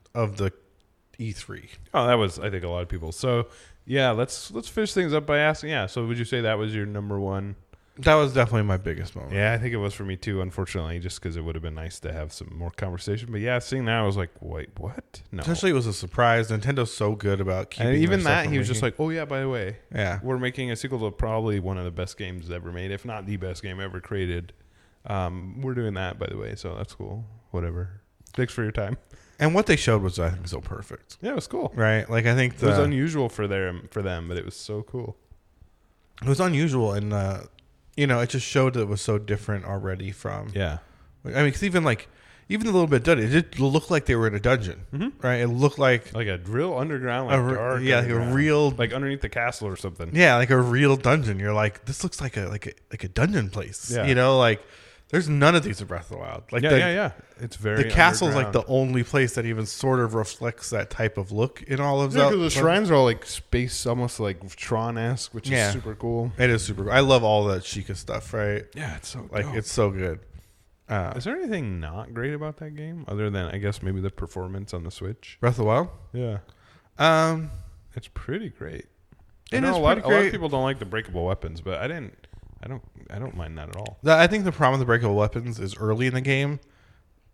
E3.
Oh, that was, I think, a lot of people. So yeah, let's finish things up by asking. Yeah, so would you say that was your number one?
That was definitely my biggest moment.
Yeah, I think it was for me too, unfortunately, just because it would have been nice to have some more conversation. But yeah, seeing that, I was like, wait, what? No.
Essentially, it was a surprise. Nintendo's so good about keeping.
And even that, he was just like, oh yeah, by the way,
we're
making a sequel to probably one of the best games ever made, if not the best game ever created. We're doing that, by the way, so that's cool. Whatever. Thanks for your time.
And what they showed was, I think, so perfect.
Yeah, it was cool.
Right? Like, I think
it was unusual for them, but it was so cool.
It was unusual, and it just showed that it was so different already from.
Yeah.
I mean, because even a little bit done, it did look like they were in a dungeon, right? It looked like
a real underground, like dark,
like a real,
like underneath the castle or something.
Yeah, like a real dungeon. You're like, this looks like a dungeon place.
Yeah.
You know, like there's none of these in Breath of the Wild. Like
yeah. It's very
the castle is like the only place that even sort of reflects that type of look in all of Zelda.
Because the shrines are all like space, almost like Tron-esque, which is super cool.
It is super cool. I love all that Sheikah stuff, right?
Yeah, it's so
like
dope.
It's so good.
Is there anything not great about that game other than I guess maybe the performance on the Switch?
Breath of the Wild?
Yeah. It's pretty great.
It is
a lot
pretty great.
of people don't like the breakable weapons, but I don't mind that at all.
I think the problem with the breakable weapons is early in the game,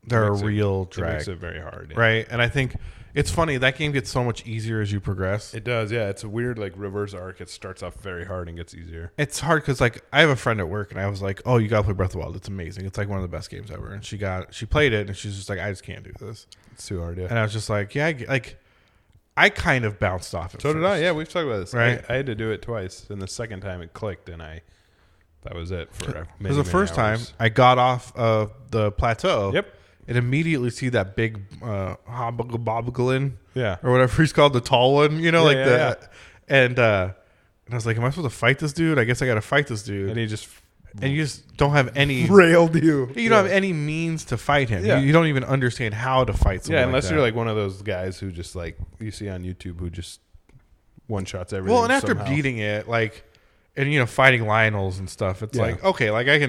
they're a real drag.
It makes it very hard. Yeah.
Right? And I think it's funny, that game gets so much easier as you progress.
It does, yeah. It's a weird like reverse arc. It starts off very hard and gets easier.
It's hard because like I have a friend at work and I was like, oh, you gotta play Breath of the Wild. It's amazing. It's like one of the best games ever. And she played it and she's just like, I just can't do this.
It's too hard, yeah.
And I was just like, yeah, I kind of bounced off it.
So did I. Yeah, we've talked about this.
Right?
I had to do it twice, and the second time it clicked, and that was it for many,
because the first
hours.
time I got off of the plateau.
Yep.
And immediately see that big Hobgoblin,
yeah,
or whatever he's called, the tall one, you know,
yeah.
And I was like, am I supposed to fight this dude? I guess I got to fight this dude.
And
you just don't have any
railed you.
You don't have any means to fight him.
Yeah.
You don't even understand how to fight someone.
Yeah, unless
like
you're like one of those guys who just like you see on YouTube who just one shots everything.
Well, and after
somehow.
beating it, like, and fighting Lionels and stuff, it's like, okay, like I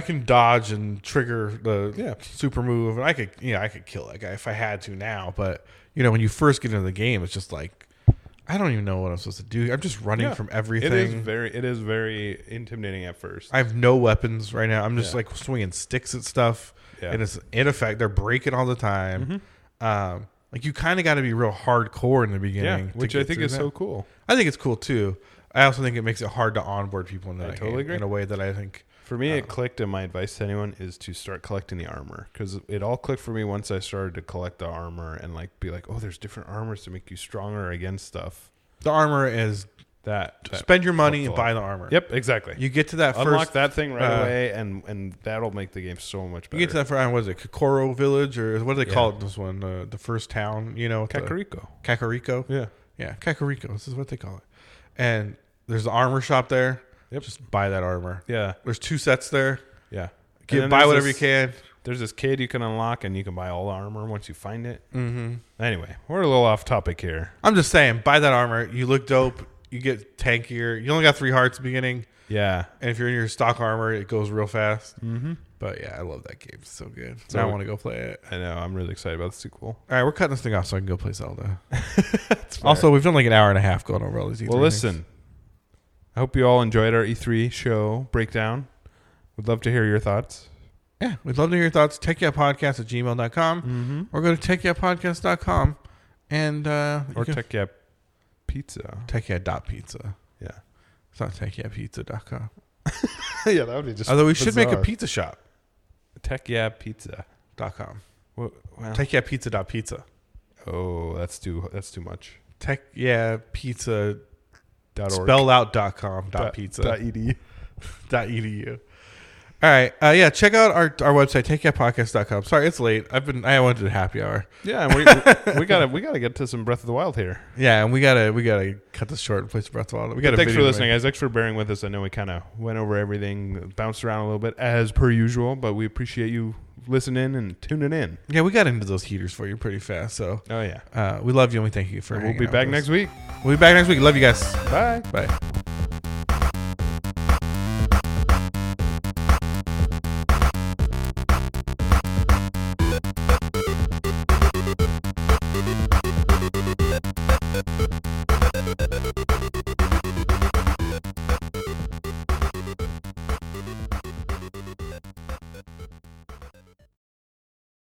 can dodge and trigger the super move, and I could kill that guy if I had to now. But when you first get into the game, it's just like I don't even know what I'm supposed to do. I'm just running from everything.
It is very intimidating at first.
I have no weapons right now. I'm just like swinging sticks at stuff, and it's in effect. They're breaking all the time. Like you kind of got to be real hardcore in the beginning,
which I think is so cool.
I think it's cool too. I also think it makes it hard to onboard people in that game in a way that I think.
For me, it clicked, and my advice to anyone is to start collecting the armor, because it all clicked for me once I started to collect the armor and like be like, oh, there's different armors to make you stronger against stuff.
The armor is
that
spend your money and buy the armor.
Yep, exactly.
You get to that
unlock that thing right away, and that'll make the game so much better.
You get to that for what is it, Kokoro Village, or what do they call it? This one, the first town,
Kakariko.
Kakariko. Yeah, Kakariko. This is what they call it. And there's the armor shop there.
Yep.
Just buy that armor.
Yeah.
There's 2 sets there.
Yeah.
Buy whatever you can.
There's this kid you can unlock, and you can buy all the armor once you find it.
Mm-hmm.
Anyway, we're a little off topic here.
I'm just saying, buy that armor. You look dope. You get tankier. You only got 3 hearts at the beginning.
Yeah.
And if you're in your stock armor, it goes real fast.
Mm-hmm.
But yeah, I love that game. It's so good. So now I want to go play it.
I know. I'm really excited about the sequel.
All right, we're cutting this thing off so I can go play Zelda. Also, we've done like an hour and a half going over all these E3
Well, listen. I hope you all enjoyed our E3 show breakdown. We'd love to hear your thoughts.
Yeah, we'd love to hear your thoughts. techyapodcast@gmail.com or go to techyapodcast.com and
or Techyap Pizza.
Techyap.pizza.
Yeah.
It's not techyapizza.com.
Yeah, that would be just
although we should make a pizza shop.
Techyapizza.com.
Well, techyapizza.pizza.
Oh, that's too much.
Techyapizza.org.
Spelled
out.com. .pizza.
.edu.
All right. Yeah, check out our website, takeyapodcast.com. Sorry, it's late. I went to the happy hour.
Yeah, and we gotta get to some Breath of the Wild here.
Yeah, and we gotta cut this short and play some Breath of the Wild.
Thanks for listening, guys. Thanks for bearing with us. I know we kind of went over everything, bounced around a little bit as per usual, but we appreciate you listening and tuning in.
Yeah, we got into those heaters for you pretty fast. So
oh yeah,
we love you and we thank you for.
We'll be back next week.
We'll be back next week. Love you guys.
Bye.
Bye.